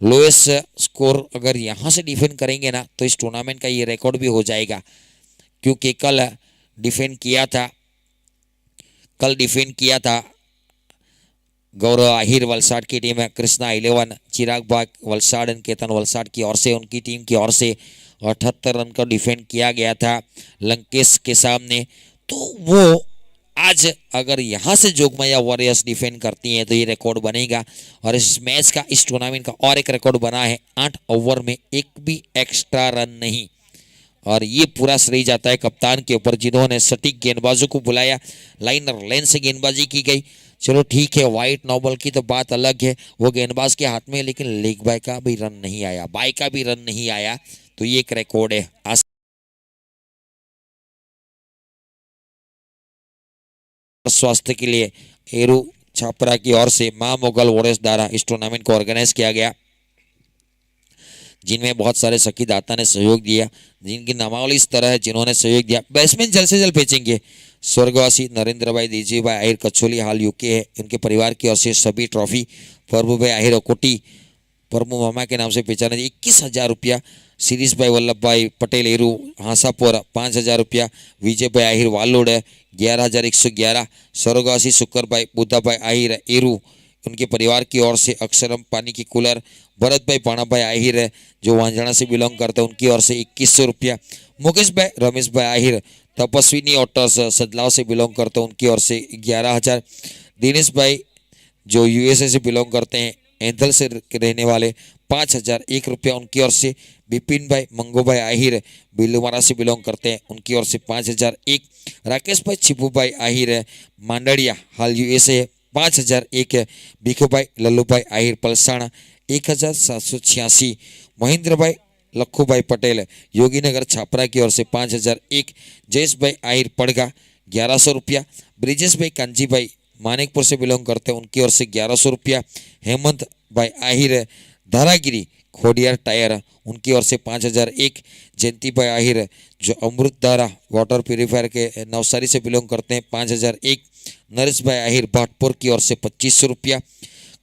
लोएस्ट स्कोर अगर यहाँ से डिफेंड करेंगे ना तो इस टूर्नामेंट का ये रिकॉर्ड भी हो जाएगा, क्योंकि कल डिफेंड किया था गौरव आहिर वलसाड की टीम है, कृष्णा 11, चिराग बाग वलसाड एंड केतन वलसाड की ओर से, उनकी टीम की ओर से 78 रन का डिफेंड किया गया था लंकेश के सामने। तो वो आज अगर यहाँ से जोगमाया वॉरियर्स डिफेंड करती हैं तो ये रिकॉर्ड बनेगा। और इस मैच का, इस टूर्नामेंट का और एक रिकॉर्ड बना है, 8 ओवर में एक भी एक्स्ट्रा रन नहीं। और ये पूरा श्रेय जाता है कप्तान के ऊपर, जिन्होंने सटीक गेंदबाजों को बुलाया, लाइनर लेन से गेंदबाजी की गई। चलो ठीक है, वाइट नॉबल की तो बात अलग है, वो गेंदबाज के हाथ में, लेकिन लेग बाय का भी रन नहीं आया, बाय का भी रन नहीं आया। तो ये एक रिकॉर्ड है। आज स्वास्थ्य के लिए एरू छापरा की ओर से मां मुगल वॉरियर्स द्वारा इस टूर्नामेंट को ऑर्गेनाइज किया गया, जिनमें बहुत सारे सखी दाता ने सहयोग दिया, जिनकी नामावली इस तरह है जिन्होंने सहयोग दिया। बैट्समैन जल्द से जल्द भेजेंगे। स्वर्गवासी नरेंद्र भाई, दीजी भाई आहिर कचोली हाल यूके है, उनके परिवार की ओर से सभी ट्रॉफी। प्रभु भाई आहिर ओकोटी, प्रभु मामा के नाम से पहचाने 21,000 रुपया। शिरीष भाई वल्लभ भाई पटेल एरू हांसापुर 5,000 रुपया। विजय भाई आहिर वालोड 11,111। स्वर्गवासी शुक्र भाई बुद्धा भाई आहिर एरू, उनके परिवार की ओर से अक्षरम पानी की कूलर। भरत भाई पाणा भाई आहिर है, जो वांझाना से बिलोंग करते हैं, उनकी ओर से 2100 रुपया। मुकेश भाई रमेश भाई आहिर तपस्विनी ऑटर्स सदलाव से बिलोंग करते हैं, उनकी ओर से 11,000। दिनेश भाई जो यूएसए से बिलोंग करते हैं, एंथल से रहने वाले, 5,001 रुपया उनकी ओर से। बिपिन भाई मंगू भाई आहिर बिलुमारा से बिलोंग करते हैं, उनकी ओर से 5,001। राकेश भाई छिपू भाई आहिर है मांडड़िया हाल यूएसए 5,001 है। भिखू भाई लल्लू भाई आहिर पलसाणा 1,786। महेंद्र भाई लखू भाई पटेल योगीनगर छापरा की ओर से 5,001। जयेश भाई आहिर पड़गा 1,100 रुपया। ब्रिजेश भाई कांजी भाई मानिकपुर से बिलोंग करते हैं, उनकी ओर से 1,100 रुपया। हेमंत भाई आहिर धारागिरी खोडियार टायर, उनकी ओर से 5,001। जयंती भाई आहिर जो अमृतधारा वाटर प्यूरिफायर के नवसारी से बिलोंग करते हैं, 5,001। नरेश भाई आहिर भाटपुर की ओर से 2,500 रुपया।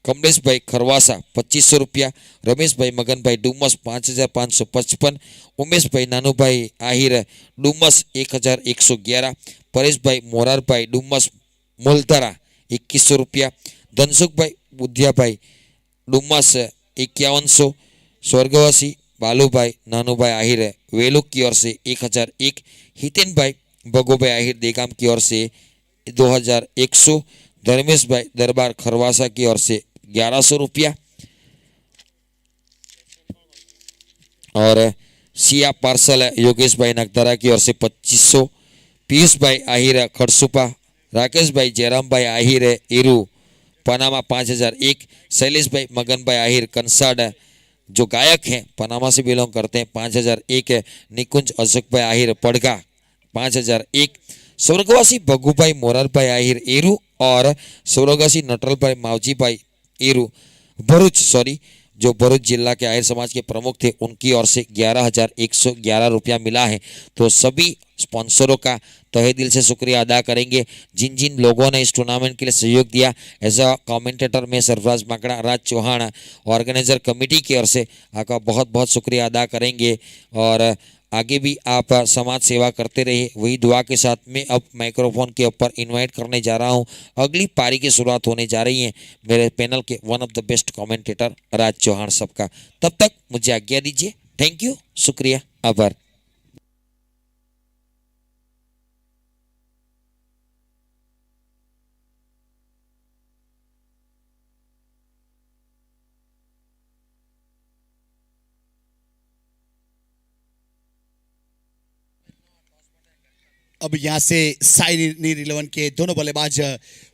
कमलेश भाई खरवासा 2,500 रुपया। रमेश भाई मगन भाई डुमस 5,555। उमेश भाई नानू भाई आहिर डुमस 1,111। परेश भाई मोरार भाई डुमस मोलतारा 2,100 रुपया। धनसुख भाई बुधिया भाई डुमस 5,100। स्वर्गवासी बालू भाई नानू भाई आहिर वेलुक की ओर से 1,001। हितेन भाई बगो भाई आहिर देगाम की ओर से 2,100। धर्मेश भाई दरबार खरवासा की ओर से 1,100 रुपया। और सिया पार्सल योगेश भाई नगदरा की ओर से 2,500। पीयूष भाई आहिर खड़सुपा। राकेश भाई जयराम भाई आहिर इरू पनामा 5,001। शैलेश भाई मगन भाई आहिर कंसाड जो गायक हैं पनामा से बिलोंग करते हैं, 5,001 है। निकुंज अशोक भाई आहिर पड़गा 5,001। स्वर्गवासी भगू भाई मोरार भाई आहिर एरू और स्वर्गवासी नटरल भाई मावजी भाई एरू भरूच जो भरूच जिला के आहिर समाज के प्रमुख थे, उनकी ओर से 11,111 रुपया मिला है। तो सभी स्पॉन्सरों का तहे दिल से शुक्रिया अदा करेंगे, जिन जिन लोगों ने इस टूर्नामेंट के लिए सहयोग दिया। एज अ कमेंटेटर में सरफराज माकड़ा, राज चौहान, ऑर्गेनाइजर कमेटी की ओर से आपका बहुत बहुत शुक्रिया अदा करेंगे। और आगे भी आप समाज सेवा करते रहे, वही दुआ के साथ मैं अब माइक्रोफोन के ऊपर इनवाइट करने जा रहा हूं। अगली पारी की शुरुआत होने जा रही है मेरे पैनल के one of the best commentator Raj Chauhan सबका। तब तक मुझे आज्ञा दीजिए। थैंक यू, शुक्रिया, आभार। अब यहाँ से साई नीर 11 के दोनों बल्लेबाज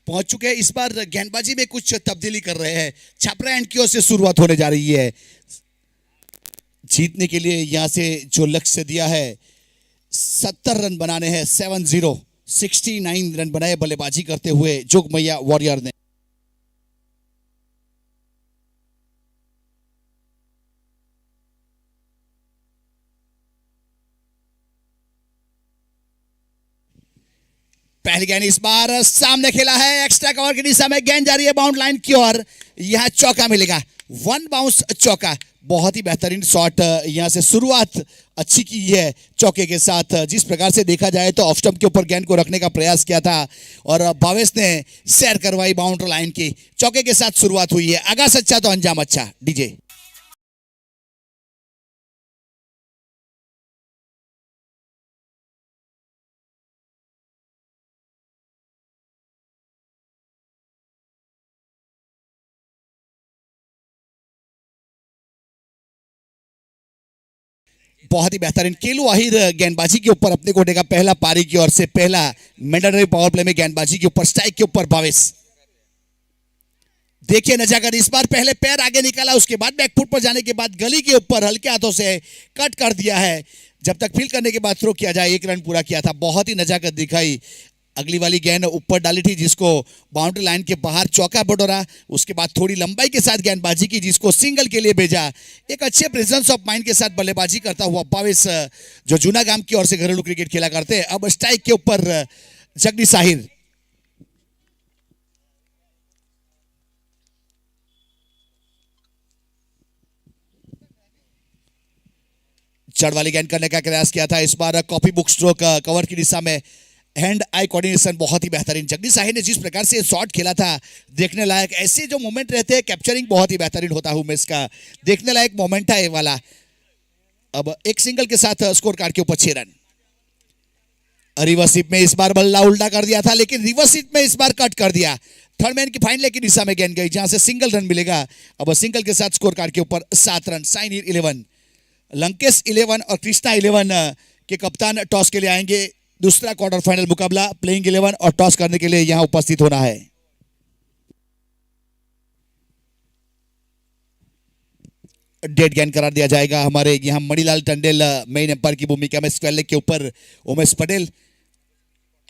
पहुंच चुके हैं। इस बार गेंदबाजी में कुछ तब्दीली कर रहे हैं। छापरा एंड की ओर से शुरुआत होने जा रही है। जीतने के लिए यहाँ से जो लक्ष्य दिया है 70 रन बनाने हैं, 70 69 रन बनाए बल्लेबाजी करते हुए जोगमैया वॉरियर ने। पहली गेंद इस बार सामने खेला है, एक्स्ट्रा कवर की दिशा में गेंद जा रही है बाउंड लाइन की ओर, यह चौका मिलेगा, वन बाउंस चौका। बहुत ही बेहतरीन शॉट, यहां से शुरुआत अच्छी की है चौके के साथ। जिस प्रकार से देखा जाए तो ऑफ स्टंप के ऊपर गेंद को रखने का प्रयास किया था और भावेश ने सैर करवाई बाउंड्री लाइन की। चौके के साथ शुरुआत हुई है, आगाज अच्छा तो अंजाम अच्छा। डीजे बहुत ही बेहतरीन केलू आहिर गेंदबाजी के ऊपर अपने कोटे का पहला पारी की ओर से पहला मैंडेटरी पावर प्ले में गेंदबाजी के ऊपर स्ट्राइक के ऊपर भावेश। देखिए नजाकत इस बार पहले पैर आगे निकाला, उसके बाद बैकफुट पर जाने के बाद गली के ऊपर हल्के हाथों से कट कर दिया है। जब तक फील्ड करने के बाद थ्रो किया जाए, एक रन पूरा किया था। बहुत ही नजाकत दिखाई। अगली वाली गेंद ऊपर डाली थी जिसको बाउंड्री लाइन के बाहर चौका बटोरा, उसके बाद थोड़ी लंबाई के साथ गेंदबाजी की जिसको सिंगल के लिए भेजा। एक अच्छे प्रेजेंस ऑफ माइंड के साथ बल्लेबाजी करता हुआ भावेश, जो जूना गांव की ओर से घरेलू क्रिकेट खेला करते हैं, अब स्ट्राइक के ऊपर जगदीश आहिर। चढ़ वाली गेंद करने का प्रयास किया था, इस बार कॉपी बुक स्ट्रोक कवर की दिशा में हैंड आई कोऑर्डिनेशन बहुत ही बेहतरीन। जगदीश साहिर ने जिस प्रकार से शॉट खेला था देखने लायक। ऐसे जो मोमेंट रहते हैं कैप्चरिंग बहुत ही बेहतरीन होता है उमेश का, देखने लायक मोमेंट है ये वाला। अब एक सिंगल के साथ स्कोर कार्ड के ऊपर 6 रन। रिवर्स स्वीप में इस बार बल्ला उल्टा कर दिया था, लेकिन रिवर्स स्वीप में इस बार कट कर दिया। थर्ड मैन की फाइनल की दिशा में गेंद गई जहां से सिंगल रन मिलेगा। अब सिंगल के साथ स्कोर कार्ड के ऊपर 7 रन। साइन 11, लंकेश 11 और कृष्णा 11 के कप्तान टॉस के लिए आएंगे। दूसरा क्वार्टर फाइनल मुकाबला प्लेइंग 11 और टॉस करने के लिए यहां उपस्थित होना है। डेड गेंद करार दिया जाएगा। हमारे यहां मणिलाल टंडेल मेन एम्पायर की भूमिका में, स्क्वायर लेग के ऊपर उमेश पटेल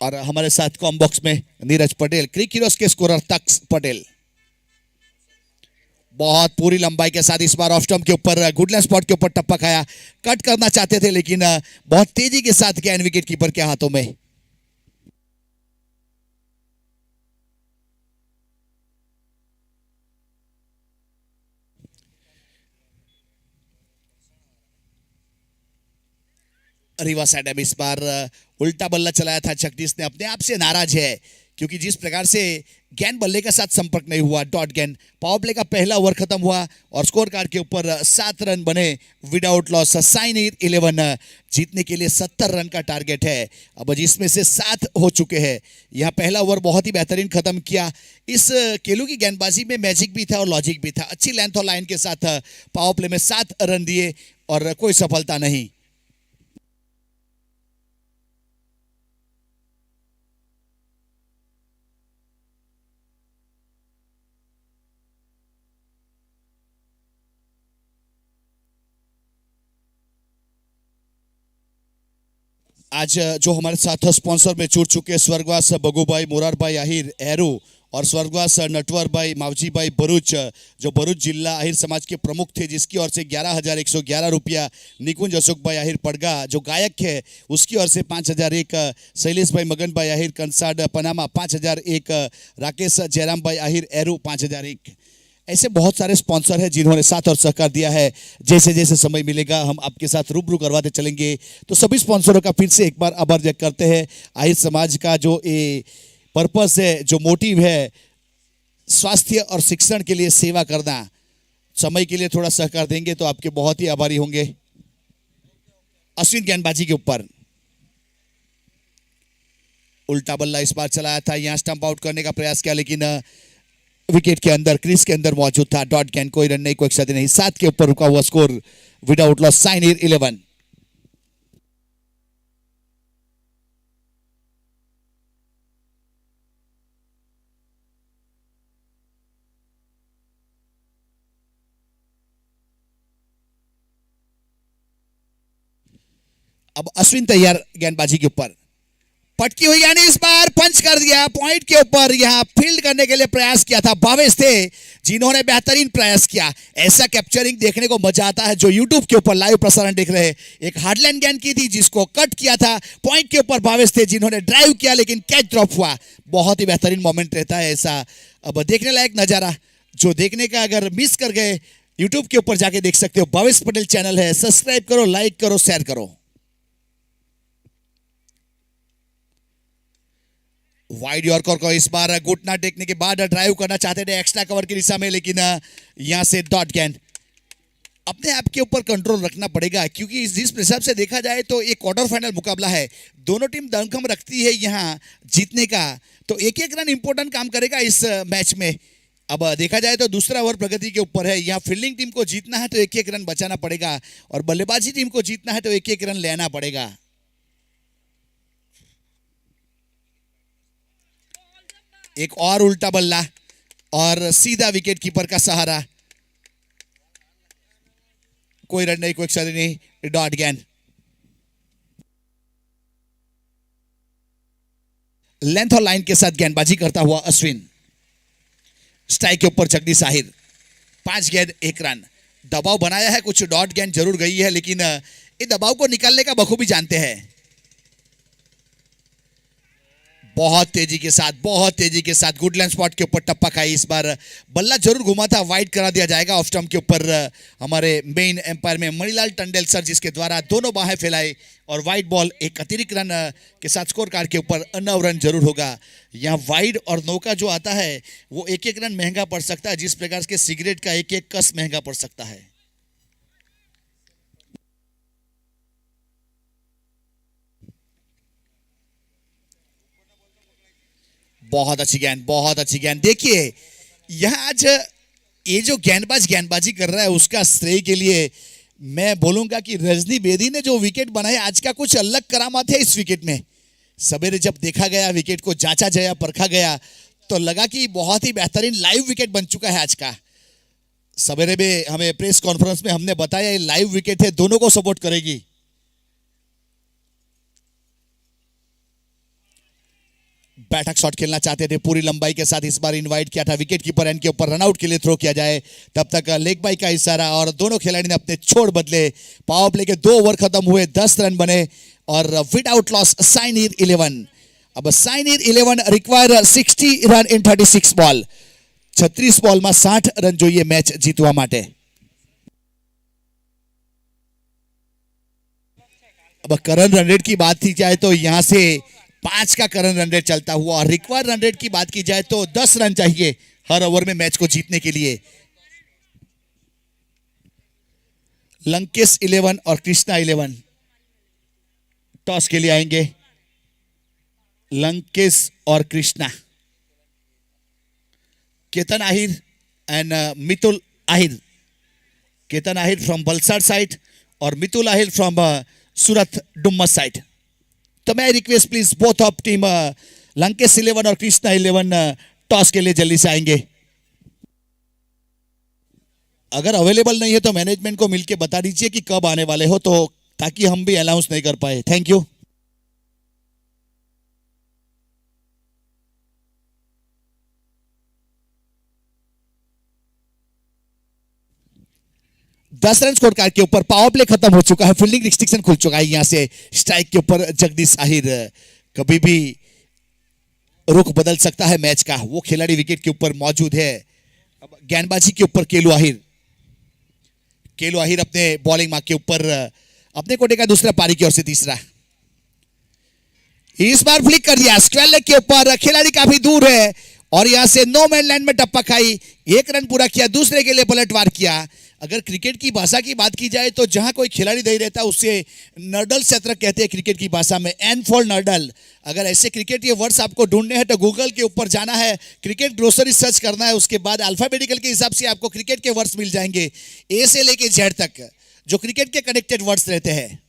और हमारे साथ कॉम बॉक्स में नीरज पटेल। क्रिक हीरोज के स्कोरर तक्ष पटेल। बहुत पूरी लंबाई के साथ इस बार ऑफ स्टंप के ऊपर गुडलैंड स्पॉट के ऊपर टप्पा खाया। कट करना चाहते थे लेकिन बहुत तेजी के साथ गेंद विकेट कीपर के हाथों में। रिवर्स एडम इस बार उल्टा बल्ला चलाया था। जगदीश ने अपने आप से नाराज है क्योंकि जिस प्रकार से गेंद बल्ले के साथ संपर्क नहीं हुआ। डॉट गेंद। पावर प्ले का पहला ओवर खत्म हुआ और स्कोर कार्ड के ऊपर 7 रन बने विदाउट लॉस। साइन 11 जीतने के लिए 70 रन का टारगेट है, अब जिसमें से 7 हो चुके हैं। यह पहला ओवर बहुत ही बेहतरीन खत्म किया। इस केलू की गेंदबाजी में मैजिक भी था और लॉजिक भी था। अच्छी लेंथ और लाइन के साथ पावर प्ले में 7 रन दिए और कोई सफलता नहीं। आज जो हमारे साथ स्पॉन्सर में जुड़ चुके स्वर्गवास बगुभाई मोरारभाई आहिर एरू और स्वर्गवास नटवर भाई मावजी भाई भरूच, जो भरूच जिला आहिर समाज के प्रमुख थे, जिसकी ओर से 11,111 रुपया। निकुंज अशोक भाई आहिर पड़गा जो गायक है, उसकी ओर से 5,001। शैलेश भाई मगन भाई आहिर कंसाड पनामा 5,001। राकेश जयराम भाई आहिर एरू 5,001। ऐसे बहुत सारे स्पॉन्सर हैं जिन्होंने साथ और सहकार दिया है। जैसे जैसे समय मिलेगा हम आपके साथ रूबरू करवाते चलेंगे। तो सभी स्पॉन्सरों का फिर से एक बार आभार व्यक्त करते हैं। आहिर समाज का जो ये पर्पस है, जो मोटिव है, स्वास्थ्य और शिक्षण के लिए सेवा करना, समय के लिए थोड़ा सहकार देंगे तो आपके बहुत ही आभारी होंगे। अश्विन गेंदबाजी के ऊपर उल्टा बल्ला इस बार चलाया था, यहां स्टंप आउट करने का प्रयास किया लेकिन विकेट के अंदर, क्रीज के अंदर मौजूद था। डॉट गेंद, कोई रन नहीं, कोई क्षति नहीं। 7 के ऊपर रुका हुआ स्कोर विदाउट लॉस। साइन 11। अब अश्विन तैयार गेंदबाजी के ऊपर। पटकी हुई यानी इस बार पंच कर दिया पॉइंट के ऊपर। यहाँ फील्ड करने के लिए प्रयास किया था भावेश थे जिन्होंने बेहतरीन प्रयास किया। ऐसा कैप्चरिंग देखने को मजा आता है जो यूट्यूब के ऊपर लाइव प्रसारण देख रहे हैं। एक हार्डलाइन गेंद की थी जिसको कट किया था पॉइंट के ऊपर भावेश थे जिन्होंने ड्राइव किया लेकिन कैच ड्रॉप हुआ। बहुत ही बेहतरीन मोमेंट रहता है ऐसा। अब देखने लायक नजारा जो देखने का अगर मिस कर गए यूट्यूब के ऊपर जाके देख सकते हो। भावेश पटेल चैनल है, सब्सक्राइब करो, लाइक करो, शेयर करो। वाइड यॉर्कर को इस बार घुटना टेकने के बाद ड्राइव करना चाहते थे एक्स्ट्रा कवर की दिशा में लेकिन यहां से डॉट गेंद। अपने आप के ऊपर कंट्रोल रखना पड़ेगा क्योंकि जिस हिसाब से देखा जाए तो एक क्वार्टर फाइनल मुकाबला है। दोनों टीम दमखम रखती है यहां जीतने का, तो एक एक रन इंपॉर्टेंट काम करेगा इस मैच में। अब देखा जाए तो दूसरा ओवर प्रगति के ऊपर है। यहाँ फील्डिंग टीम को जीतना है तो एक एक रन बचाना पड़ेगा और बल्लेबाजी टीम को जीतना है तो एक एक रन लेना पड़ेगा। एक और उल्टा बल्ला और सीधा विकेट कीपर का सहारा। कोई रन नहीं, कोई क्षति नहीं, डॉट गेंद। लेंथ और लाइन के साथ गेंदबाजी करता हुआ अश्विन। स्ट्राइक के ऊपर जगदीश आहिर। 5 गेंद 1 रन। दबाव बनाया है, कुछ डॉट गेंद जरूर गई है लेकिन ये दबाव को निकालने का बखूबी जानते हैं। बहुत तेजी के साथ गुड लाइन स्पॉट के ऊपर टप्पा खाई। इस बार बल्ला जरूर घुमा था, वाइड करा दिया जाएगा ऑफ स्टंप के ऊपर। हमारे मेन एम्पायर में मणिलाल टंडेल सर जिसके द्वारा दोनों बाहें फैलाई और वाइड बॉल एक अतिरिक्त रन के साथ स्कोर कार्ड के ऊपर 9 रन जरूर होगा। यहाँ वाइड और नौका जो आता है वो एक एक रन महंगा पड़ सकता है, जिस प्रकार के सिगरेट का एक एक कस महंगा पड़ सकता है। बहुत अच्छी गेंद। देखिए यहां आज ये जो गेंदबाजी कर रहा है उसका श्रेय के लिए मैं बोलूंगा कि रजनी बेदी ने जो विकेट बनाया आज का कुछ अलग करामात है इस विकेट में। सवेरे जब देखा गया विकेट को जांचा गया, परखा गया तो लगा कि बहुत ही बेहतरीन लाइव विकेट बन चुका है आज का। सवेरे में हमें प्रेस कॉन्फ्रेंस में हमने बताया ये लाइव विकेट है, दोनों को सपोर्ट करेगी। बैठक शॉट खेलना चाहते थे पूरी लंबाई के साथ, इस बार इनवाइट किया था विकेट कीपर एंड के ऊपर रनआउट के लिए थ्रो किया जाए। तब तक लेग बाई का इशारा और दोनों खिलाड़ी ने अपने छोड़ बदले। पावर प्ले के 2 ओवर खत्म हुए, 10 रन बने और विदाउट लॉस साइनिर 11। अब साइनिर 11 require 60 run in 36 ball. 36 ball में 60 रन જોઈએ मैच जीतवा માટે। अब करंट रन रेट की बात की जाए तो यहां से 5 का करंट रन रेट चलता हुआ और रिक्वायर्ड रन रेट की बात की जाए तो 10 रन चाहिए हर ओवर में मैच को जीतने के लिए। लंकेश 11 और कृष्णा 11 टॉस के लिए आएंगे। लंकेश और Krishna, Ketan Ahir and Mitul Ahir. Ketan Ahir from Valsad side और मितुल आहिर फ्रॉम सूरत डुम्मस साइड। तो मैं request please both of team Lankesh 11 और कृष्णा 11 टॉस के लिए जल्दी से आएंगे। अगर अवेलेबल नहीं है तो मैनेजमेंट को मिलके बता दीजिए कि कब आने वाले हो, तो ताकि हम भी अनाउंस नहीं कर पाए। Thank you. दस रन स्कोर कार्ड के ऊपर पावर प्ले खत्म हो चुका है, फील्डिंग रिस्ट्रिक्शन खुल चुका है। यहां से स्ट्राइक के ऊपर जगदीश आहिर। कभी भी रुख बदल सकता है मैच का, वो खिलाड़ी विकेट के ऊपर मौजूद है। अब गेंदबाजी के ऊपर केलू आहिर अपने बॉलिंग मार्क के ऊपर अपने कोटे का दूसरा, पारी की ओर से तीसरा। इस बार फ्लिक कर दिया स्क्वायर लेग के ऊपर, खिलाड़ी काफी दूर है और यहां से नो मैन लैंड में टप्पा खाई। 1 रन पूरा किया, दूसरे के लिए पलटवार किया। अगर क्रिकेट की भाषा की बात की जाए तो जहां कोई खिलाड़ी नहीं रहता उसे नर्डल क्षेत्र कहते हैं क्रिकेट की भाषा में, एन फॉर नर्डल। अगर ऐसे क्रिकेट ये वर्ड्स आपको ढूंढने हैं तो गूगल के ऊपर जाना है, क्रिकेट ग्रोसरी सर्च करना है, उसके बाद अल्फाबेटिकल के हिसाब से आपको क्रिकेट के वर्ड्स मिल जाएंगे, ए से लेके जेड तक जो क्रिकेट के कनेक्टेड वर्ड्स रहते हैं।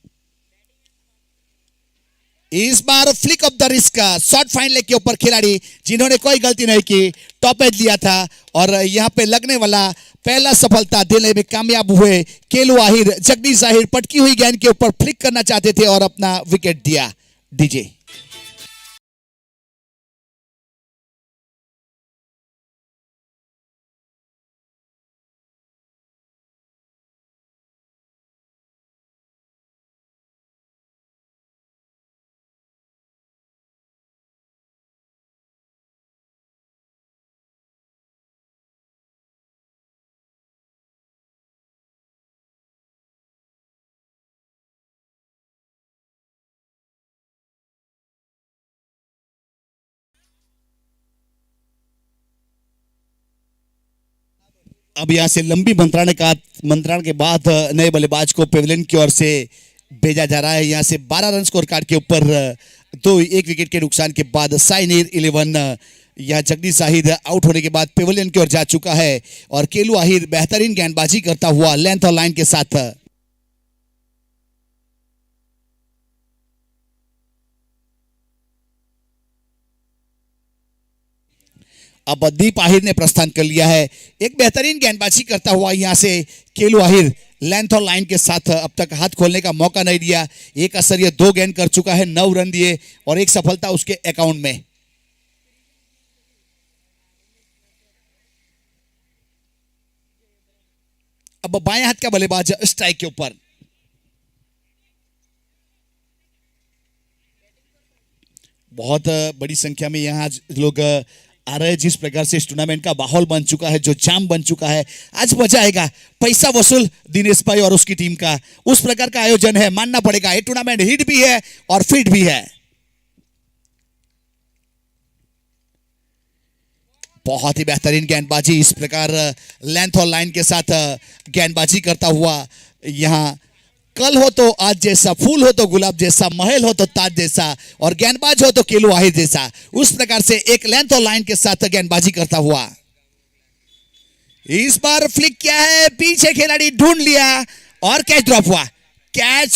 इस बार flick of the wrist short fine leg के ऊपर खिलाड़ी जिन्होंने कोई गलती नहीं की, टॉप एज लिया था और यहां पे लगने वाला पहला सफलता देने में कामयाब हुए केलू आहिर। जगदीश आहिर पटकी हुई गेंद के ऊपर फ्लिक करना चाहते थे और अपना विकेट दिया। डीजे अब यहाँ से लंबी मंत्रणा के बाद नए बल्लेबाज को पेविलियन की ओर से भेजा जा रहा है। यहाँ से 12 रन स्कोर कार्ड के ऊपर एक विकेट के नुकसान के बाद साइनिर 11 यहाँ जगदीश आहिर आउट होने के बाद पेविलियन की ओर जा चुका है और केलू आहिर बेहतरीन गेंदबाजी करता हुआ लेंथ और लाइन के साथ अब दीप आहिर ने प्रस्थान कर लिया है। एक बेहतरीन गेंदबाजी करता हुआ यहां से केलू आहिर लेंथ और लाइन के साथ अब तक हाथ खोलने का मौका नहीं दिया। एक असर ये 2 गेंद कर चुका है, 9 रन दिए और एक सफलता उसके अकाउंट में। अब बाएं हाथ का बल्लेबाज स्ट्राइक के ऊपर। बहुत बड़ी संख्या में यहाँ लोग आ रहे हैं। जिस प्रकार से इस टूर्नामेंट का माहौल बन चुका है, जो जाम बन चुका है, आज मजा आएगा। पैसा वसूल दिनेश भाई और उसकी टीम का, उस प्रकार का आयोजन है, मानना पड़ेगा। ये टूर्नामेंट हिट भी है और फिट भी है। बहुत ही बेहतरीन गेंदबाजी, इस प्रकार लेंथ और लाइन के साथ गेंदबाजी करता हुआ यहां कल हो तो आज जैसा, फूल हो तो गुलाब जैसा, महल हो तो ताज जैसा और गेंदबाज हो तो केलू आहिर जैसा, उस प्रकार से एक लेंथ और लाइन के साथ गेंदबाजी करता हुआ। इस बार फ्लिक क्या है, पीछे खिलाड़ी ढूंढ लिया और कैच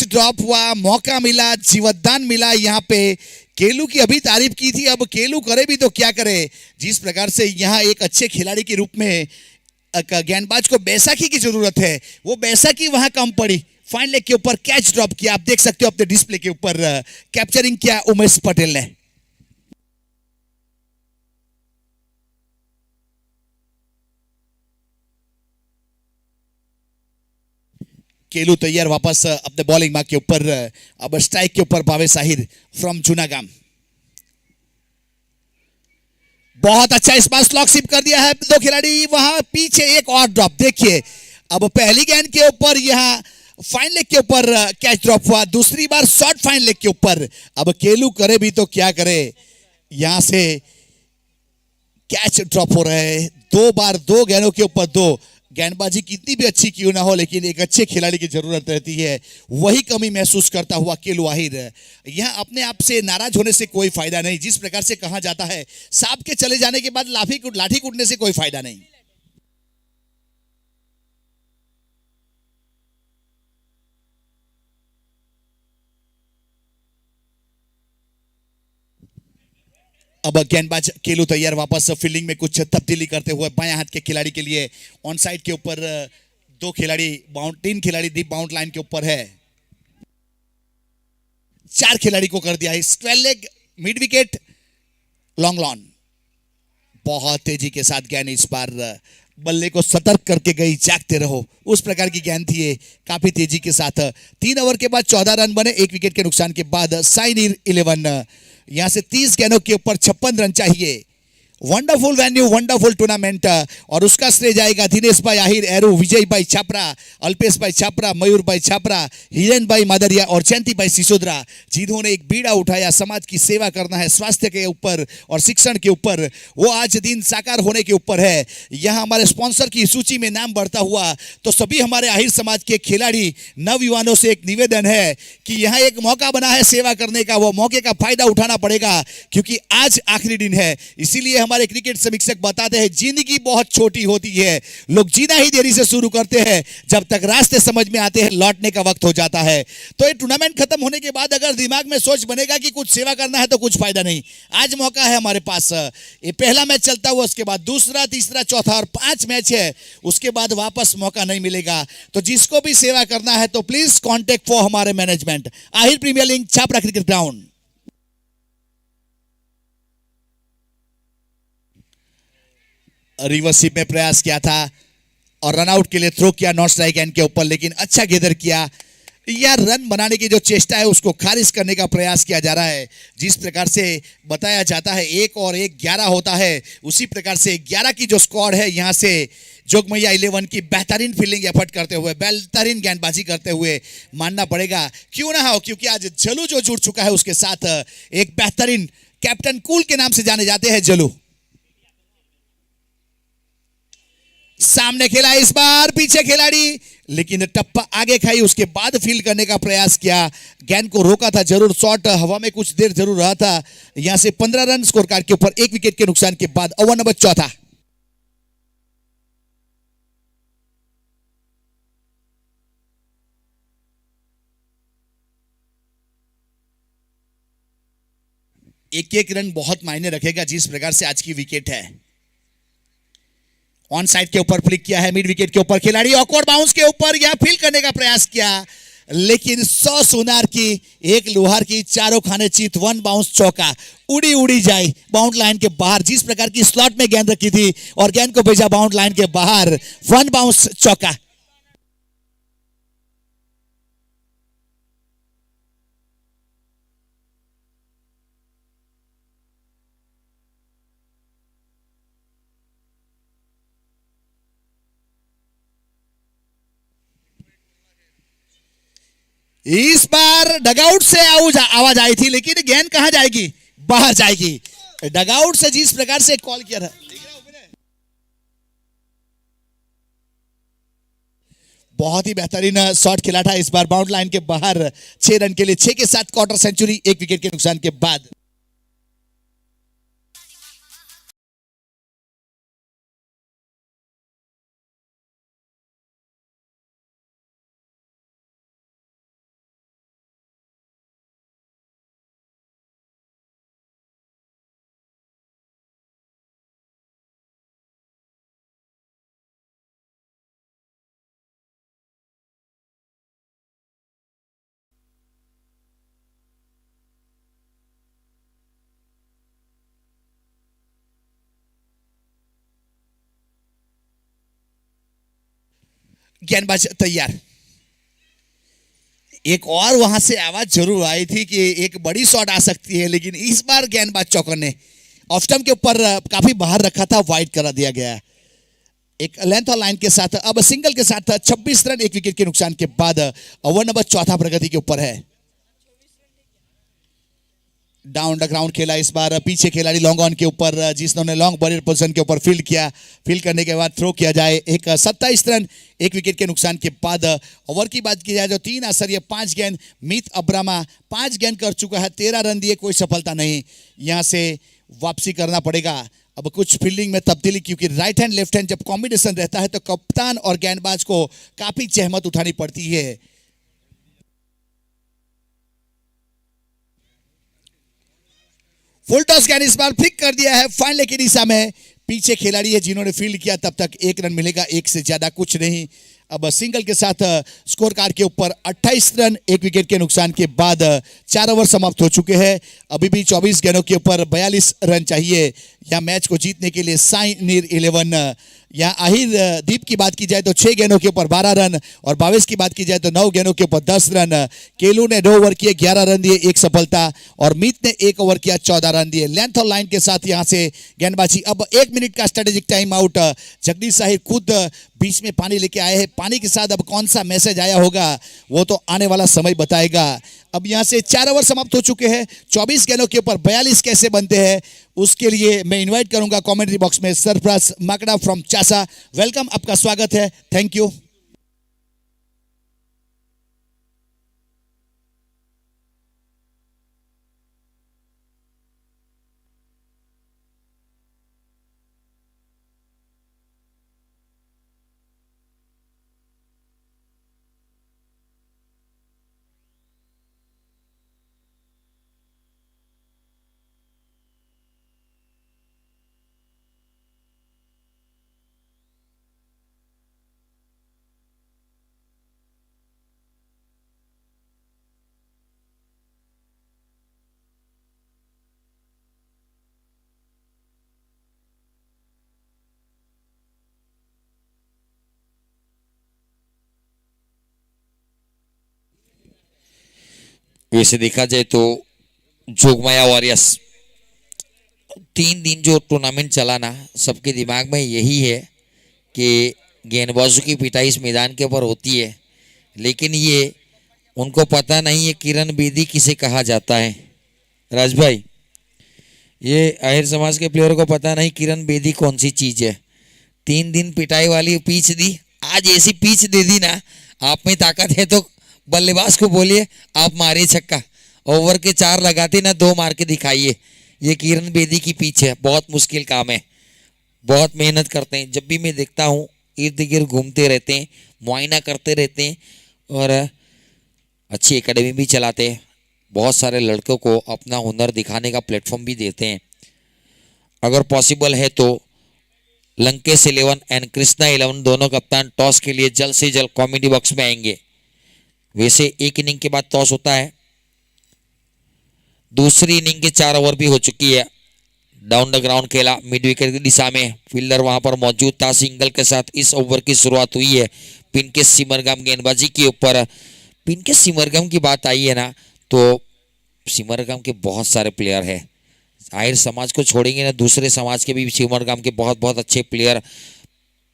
ड्रॉप हुआ, मौका मिला, जीवतदान मिला। यहाँ पे केलू की अभी तारीफ की थी, अब केलू करे भी तो क्या करे। जिस प्रकार से यहाँ एक अच्छे खिलाड़ी के रूप में गेंदबाज को बैसाखी की जरूरत है, वो बैसाखी वहां कम पड़ी। फाइन लेग के ऊपर कैच ड्रॉप किया, आप देख सकते हो अपने डिस्प्ले के ऊपर कैप्चरिंग किया उमेश पटेल ने। केलू तैयार वापस अपने बॉलिंग मार्क के ऊपर। अब स्ट्राइक के ऊपर भावेश आहिर फ्रॉम चुनागाम। बहुत अच्छा इस बार स्लॉक स्लिप कर दिया है 2 खिलाड़ी, वहां पीछे एक और ड्रॉप। देखिए अब पहली गेंद के ऊपर यहां फाइन लेग के ऊपर कैच ड्रॉप हुआ, दूसरी बार शॉर्ट फाइन लेग के ऊपर। अब केलू करे भी तो क्या करे, यहां से कैच ड्रॉप हो रहे हैं 2 बार, 2 गेंदों के ऊपर 2। गेंदबाजी कितनी भी अच्छी क्यों ना हो, लेकिन एक अच्छे खिलाड़ी की जरूरत रहती है। वही कमी महसूस करता हुआ केलू आहिर। यहां अपने आप से नाराज होने से कोई फायदा नहीं। जिस प्रकार से कहा जाता है, सांप के चले जाने के बाद लाठी कूटने से कोई फायदा नहीं। अब गेंदबाज केलू तैयार वापस फील्डिंग में कुछ तब्दीली करते हुए बाएं हाथ के खिलाड़ी के लिए ऑन साइड के ऊपर 3 खिलाड़ी डीप बाउंड लाइन के ऊपर है। 4 खिलाड़ी को कर दिया है। Square leg, mid wicket, long lawn. बहुत तेजी के साथ गेंद इस बार बल्ले को सतर्क करके गई, जागते रहो, उस प्रकार की गेंद थी ये, काफी तेजी के साथ। 3 ओवर के बाद 14 रन बने, 1 विकेट के नुकसान के बाद साइनिर 11। यहां से 30 गेंदों के ऊपर 56 रन चाहिए। वंडरफुल वेन्यू, वंडरफुल टूर्नामेंट और उसका श्रेय जाएगा दिनेश भाई आहिर, एरू, विजय भाई छापरा, अल्पेश भाई छापरा, मयूर भाई छापरा, हिरेन भाई मादरिया और जयंती भाई सिसोदरा, जिन्होंने एक बीड़ा उठाया। समाज की सेवा करना है, स्वास्थ्य के ऊपर और शिक्षण के ऊपर, वो आज दिन साकार होने के ऊपर है। यहाँ हमारे स्पॉन्सर की सूची में नाम बढ़ता हुआ तो सभी हमारे आहिर समाज के खिलाड़ी नवयुवानों से एक निवेदन है कि यहाँ एक मौका बना है सेवा करने का, वो मौके का फायदा उठाना पड़ेगा, क्योंकि आज आखिरी दिन है। इसीलिए हमारे क्रिकेट समीक्षक बताते हैं, जिंदगी बहुत छोटी होती है, लोग जीना ही देरी से शुरू करते हैं, जब तक रास्ते समझ में आते हैं लौटने का वक्त हो जाता है। तो ये टूर्नामेंट खत्म होने के बाद अगर दिमाग में सोच बनेगा कि कुछ सेवा करना है तो कुछ फायदा नहीं। आज मौका है हमारे पास। ये पहला मैच चलता हुआ, उसके बाद दूसरा, तीसरा, चौथा और 5 मैच है, उसके बाद वापस मौका नहीं मिलेगा। तो जिसको भी सेवा करना है तो प्लीज कॉन्टेक्ट फॉर हमारे management, Ahir premier league, Chhapra cricket ground. Reverse sweep में प्रयास किया था और रनआउट के लिए थ्रो किया नॉट स्ट्राइक एंड के ऊपर, लेकिन अच्छा गेदर किया। या रन बनाने की जो चेष्टा है उसको खारिज करने का प्रयास किया जा रहा है। जिस प्रकार से बताया जाता है 1 और 1 11 होता है, उसी प्रकार से 11 की जो स्क्वाड है, यहाँ से जोगमैया 11 की बेहतरीन फील्डिंग एफर्ट करते हुए, बेहतरीन गेंदबाजी करते हुए मानना पड़ेगा। क्यों ना हो, क्योंकि आज जलू जो जुड़ चुका है उसके साथ एक बेहतरीन कैप्टन कूल के नाम से जाने जाते हैं जलू। सामने खेला इस बार पीछे खिलाड़ी, लेकिन टप्पा आगे खाई, उसके बाद फील्ड करने का प्रयास किया, गेंद को रोका था जरूर, शॉट हवा में कुछ देर जरूर रहा था। यहां से 15 रन स्कोर कार्ड के ऊपर, 1 विकेट के नुकसान के बाद ओवर नंबर 4। एक एक रन बहुत मायने रखेगा जिस प्रकार से आज की विकेट है। ऑन साइड के ऊपर फ्लिक किया है, मिड विकेट के ऊपर खिलाड़ी, ऑकवर्ड बाउंस के ऊपर यहां फील्ड करने का प्रयास किया, लेकिन 100 सोनार की एक लोहार की चारों खाने चित, 1 बाउंस चौका, उड़ी उड़ी जाए बाउंड लाइन के बाहर। जिस प्रकार की स्लॉट में गेंद रखी थी और गेंद को भेजा बाउंड लाइन के बाहर, 1 बाउंस चौका। इस बार डगआउट से आवाज आई थी, लेकिन गेंद कहां जाएगी, बाहर जाएगी। डगआउट से जिस प्रकार से कॉल किया था, बहुत ही बेहतरीन शॉट खेला था इस बार बाउंड लाइन के बाहर, 6 रन के लिए, 6 के साथ क्वार्टर सेंचुरी, 1 विकेट के नुकसान के बाद। गेंदबाज तैयार। एक और वहां से आवाज जरूर आई थी कि एक बड़ी शॉट आ सकती है, लेकिन इस बार गेंदबाज चौकर ने ऑफ स्टंप के ऊपर काफी बाहर रखा था, वाइड करा दिया गया। एक लेंथ और लाइन के साथ अब सिंगल के साथ 26 रन, 1 विकेट के नुकसान के बाद ओवर नंबर 4 प्रगति के ऊपर है। डाउन द ग्राउंड खेला इस बार, पीछे खिलाड़ी लॉन्ग ऑन के ऊपर, जिसने लॉन्ग बॉलर पोजीशन के ऊपर फील्ड किया, फील्ड करने के बाद थ्रो किया जाए। एक 27 रन, 1 विकेट के नुकसान के बाद ओवर की बात की जाए तो 3 आसरिया 5 गेंद, मीत अब्रामा 5 गेंद कर चुका है, 13 रन दिए, कोई सफलता नहीं। यहां से वापसी करना पड़ेगा। अब कुछ फील्डिंग में तब्दीली, क्योंकि राइट हैंड लेफ्ट हैंड जब कॉम्बिनेशन रहता है तो कप्तान और गेंदबाज को काफी जहमत उठानी पड़ती है। फुल टॉस गेंद इस बार फ्लिक कर दिया है फाइनल की दिशा में, पीछे खिलाड़ी है जिन्होंने फील्ड किया, तब तक 1 रन मिलेगा, 1 से ज्यादा कुछ नहीं। अब सिंगल के साथ स्कोर कार्ड के ऊपर 28 रन, 1 विकेट के नुकसान के बाद 4 ओवर समाप्त हो चुके हैं। अभी भी 24 गेंदों के ऊपर 42 रन चाहिए या मैच को जीतने के लिए। साई नीर 11, या आहिर दीप की बात की जाए तो 6 गेंदों के ऊपर 12 रन, और भावेश की बात की जाए तो 9 गेंदों के ऊपर 10 रन। केलू ने 2 ओवर किए, 11 रन दिए, 1 सफलता, और मीत ने 1 ओवर किया, 14 रन दिए। लेंथ और लाइन के साथ यहां से गेंदबाजी। अब 1 मिनट का strategic time out. Jagdish Sahir खुद बीच में पानी लेके आए हैं, पानी के साथ अब कौन सा मैसेज आया होगा वो तो आने वाला समय बताएगा। अब यहां से 4 ओवर समाप्त हो चुके हैं, 24 गेंदों के ऊपर 42 कैसे बनते हैं, उसके लिए मैं इनवाइट करूंगा कमेंट्री बॉक्स में सरफराज माकड़ा फ्रॉम चासा। वेलकम, आपका स्वागत है, थैंक यू। वैसे देखा जाए तो जोगमाया वॉरियर्स 3 दिन जो टूर्नामेंट चला ना, सबके दिमाग में यही है कि गेंदबाजों की पिटाई इस मैदान के ऊपर होती है, लेकिन ये उनको पता नहीं है किरण बेदी किसे कहा जाता है। राज भाई, ये आहिर समाज के प्लेयर को पता नहीं किरण बेदी कौन सी चीज है। 3 दिन पिटाई वाली पिच दी, आज ऐसी पिच दे दी ना, आप में ताकत है तो बल्लेबाज को बोलिए आप मारिए छक्का, ओवर के 4 लगाते ना 2 मार के दिखाइए। ये किरण बेदी की पिच है, बहुत मुश्किल काम है, बहुत मेहनत करते हैं। जब भी मैं देखता हूँ इर्द गिर्द घूमते रहते हैं, मुआयना करते रहते हैं और अच्छी एकेडमी भी चलाते हैं। बहुत सारे लड़कों को अपना हुनर दिखाने का प्लेटफॉर्म भी देते हैं। अगर पॉसिबल है तो लंकेश 11 एंड कृष्णा 11 दोनों कप्तान टॉस के लिए जल्द से जल्द कॉमेडी बॉक्स में आएंगे। वैसे एक इनिंग के बाद टॉस होता है, दूसरी इनिंग के 4 ओवर भी हो चुकी है। डाउन द ग्राउंड खेला मिड विकेट की दिशा में, फील्डर वहां पर मौजूद था। सिंगल के साथ इस ओवर की शुरुआत हुई है। पिनकेस सिमरगाम गेंदबाजी के ऊपर। पिनकेस सिमरगाम की बात आई है ना, तो सिमरगाम के बहुत सारे प्लेयर हैं। आहिर समाज को छोड़ेंगे ना, दूसरे समाज के भी सिमरगाम के बहुत बहुत अच्छे प्लेयर।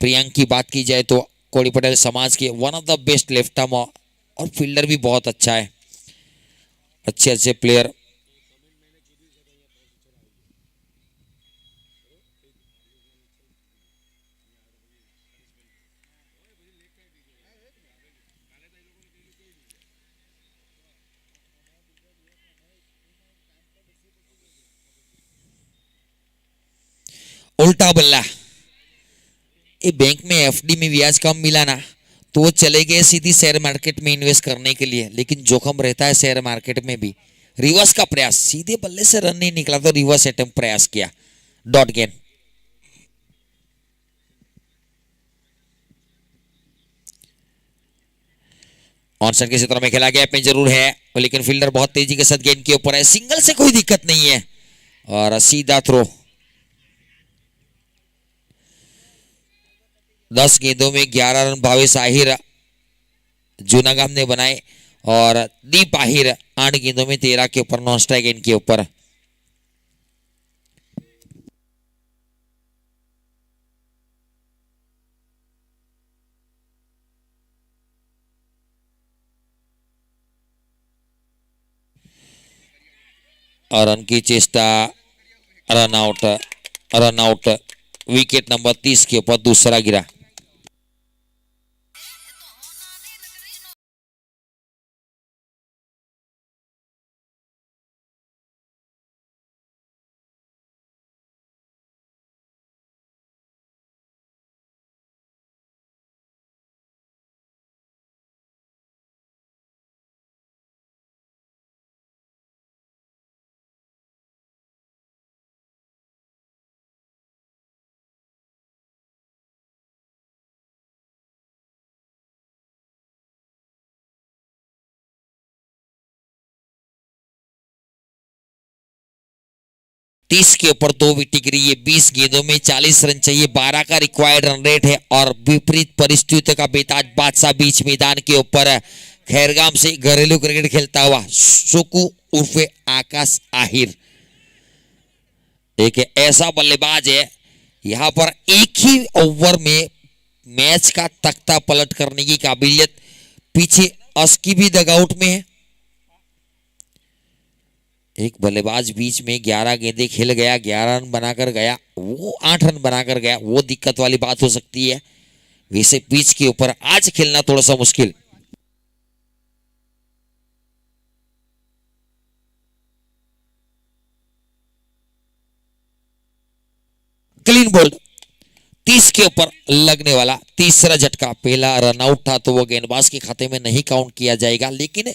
प्रियंक की बात की जाए तो कोड़ी पटेल समाज के one of the best left arm और फील्डर भी बहुत अच्छा है। अच्छे अच्छे प्लेयर। उल्टा बल्ला, ये बैंक में एफडी में ब्याज कम मिला ना, तो वो चले गए सीधी शेयर मार्केट में इन्वेस्ट करने के लिए। लेकिन जोखिम रहता है शेयर मार्केट में भी। रिवर्स का प्रयास, सीधे बल्ले से रन नहीं निकला तो रिवर्स अटेम्प्ट प्रयास किया, डॉट गेन। ऑनसन के क्षेत्र में खेला गया में जरूर है, लेकिन फील्डर बहुत तेजी के साथ गेंद के ऊपर है। सिंगल से कोई दिक्कत नहीं है और सीधा थ्रो। 10 गेंदों में 11 रन भावेश आहिर जूनागाम ने बनाए और दीप आहिर 8 गेंदों में 13 के ऊपर नॉन स्ट्राइक गेंद के ऊपर। रन की चेष्टा, run out, run out. Wicket number 30 के ऊपर दूसरा गिरा। तीस के ऊपर 2 विकेट गिरी है। 20 गेंदों में 40 रन चाहिए, 12 का रिक्वायर्ड रन रेट है और विपरीत परिस्थितियों का बेताज बादशाह बीच मैदान के ऊपर है। खैरगाम से घरेलू क्रिकेट खेलता हुआ सुकू उर्फे आकाश आहिर एक ऐसा बल्लेबाज है, यहां पर एक ही ओवर में मैच का तख्ता पलट करने की काबिलियत। पीछे अस्की भी डगआउट में है। एक बल्लेबाज बीच में 11 गेंदें खेल गया, 11 रन बनाकर गया, वो 8 रन बनाकर गया, वो दिक्कत वाली बात हो सकती है। वैसे पिच के ऊपर आज खेलना थोड़ा सा मुश्किल। क्लीन बोल्ड, 30 के ऊपर लगने वाला तीसरा झटका। पहला रनआउट था तो वो गेंदबाज के खाते में नहीं काउंट किया जाएगा, लेकिन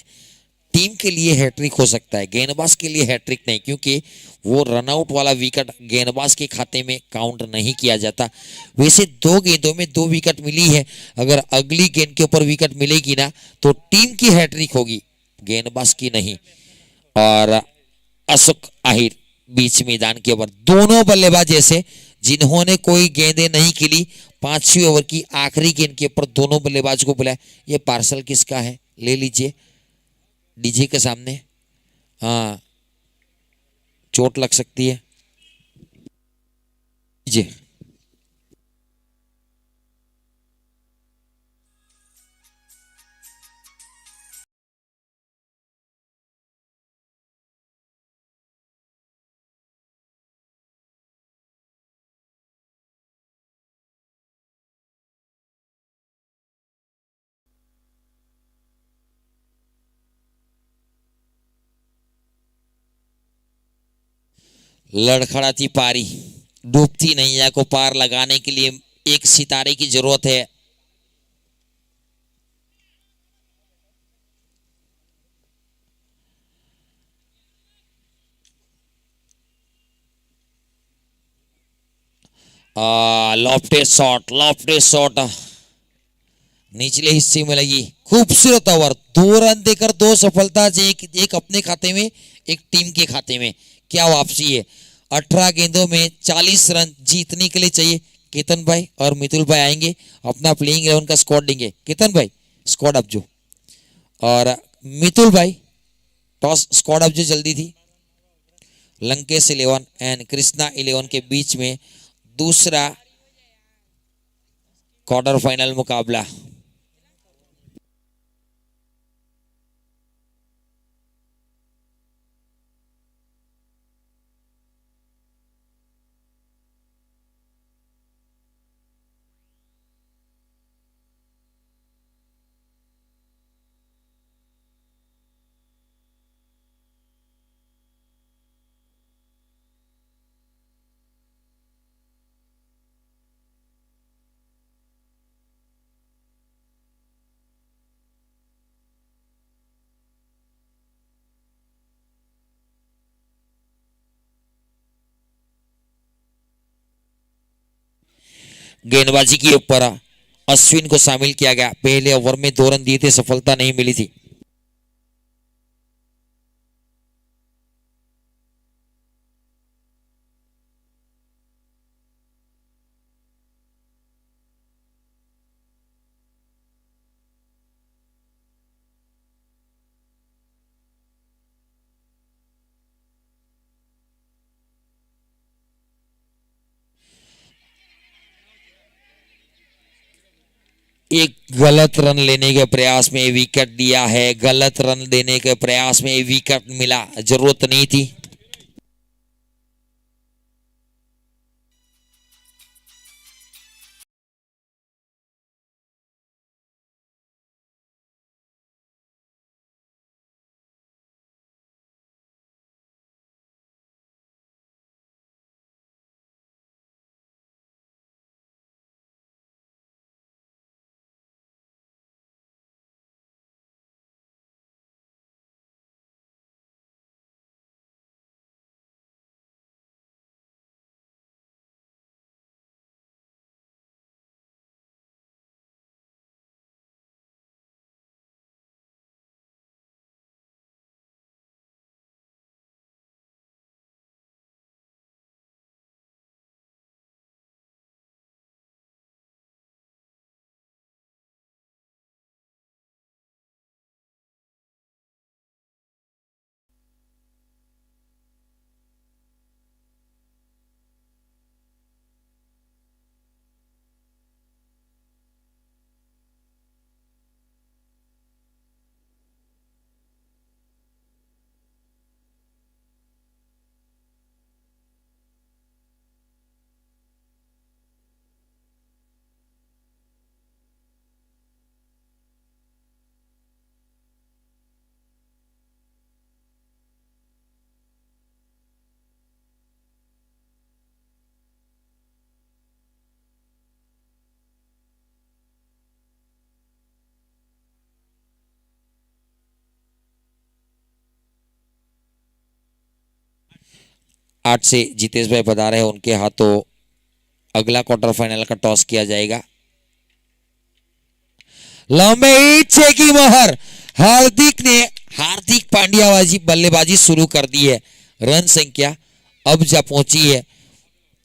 टीम के लिए हैट्रिक हो सकता है, गेंदबाज के लिए हैट्रिक नहीं, क्योंकि वो रनआउट वाला विकेट गेंदबाज के खाते में काउंट नहीं किया जाता। वैसे 2 गेंदों में 2 विकेट मिली है, अगर अगली गेंद के ऊपर विकेट मिलेगी ना तो टीम की हैट्रिक होगी, गेंदबाज की नहीं। और अशोक आहिर बीच मैदान के ऊपर, दोनों बल्लेबाज ऐसे जिन्होंने कोई गेंदें नहीं खेली। 5वीं ओवर की आखिरी गेंद के ऊपर दोनों बल्लेबाज को बुलाया। ये पार्सल किसका है, ले लीजिए डीजे के सामने। हाँ, चोट लग सकती है जी। लड़खड़ाती पारी, डूबती नैया को पार लगाने के लिए एक सितारे की जरूरत है। लॉफ्टेड शॉट निचले हिस्से में लगी, खूबसूरत ओवर, 2 रन देकर 2 सफलता, एक अपने खाते में, एक टीम के खाते में। क्या वापसी है। 18 गेंदों में 40 रन जीतने के लिए चाहिए। केतन भाई और मितुल भाई आएंगे, अपना प्लेइंग 11 का स्क्वाड देंगे। केतन भाई स्क्वाड अप जो, और मितुल भाई टॉस स्क्वाड अप जो जल्दी थी। लंकेश 11 एंड कृष्णा 11 के बीच में दूसरा क्वार्टर फाइनल मुकाबला। गेंदबाजी के ऊपर अश्विन को शामिल किया गया। पहले ओवर में 2 रन दिए थे, सफलता नहीं मिली थी। एक गलत रन लेने के प्रयास में विकेट दिया है। गलत रन देने के प्रयास में विकेट मिला, जरूरत नहीं थी। आठ से जितेश भाई बता रहे हैं, उनके हाथों अगला क्वार्टर फाइनल का टॉस किया जाएगा। लंबे इच्छे की मोहर, हार्दिक पांड्याबाजी बल्लेबाजी शुरू कर दी है। रन संख्या अब जा पहुंची है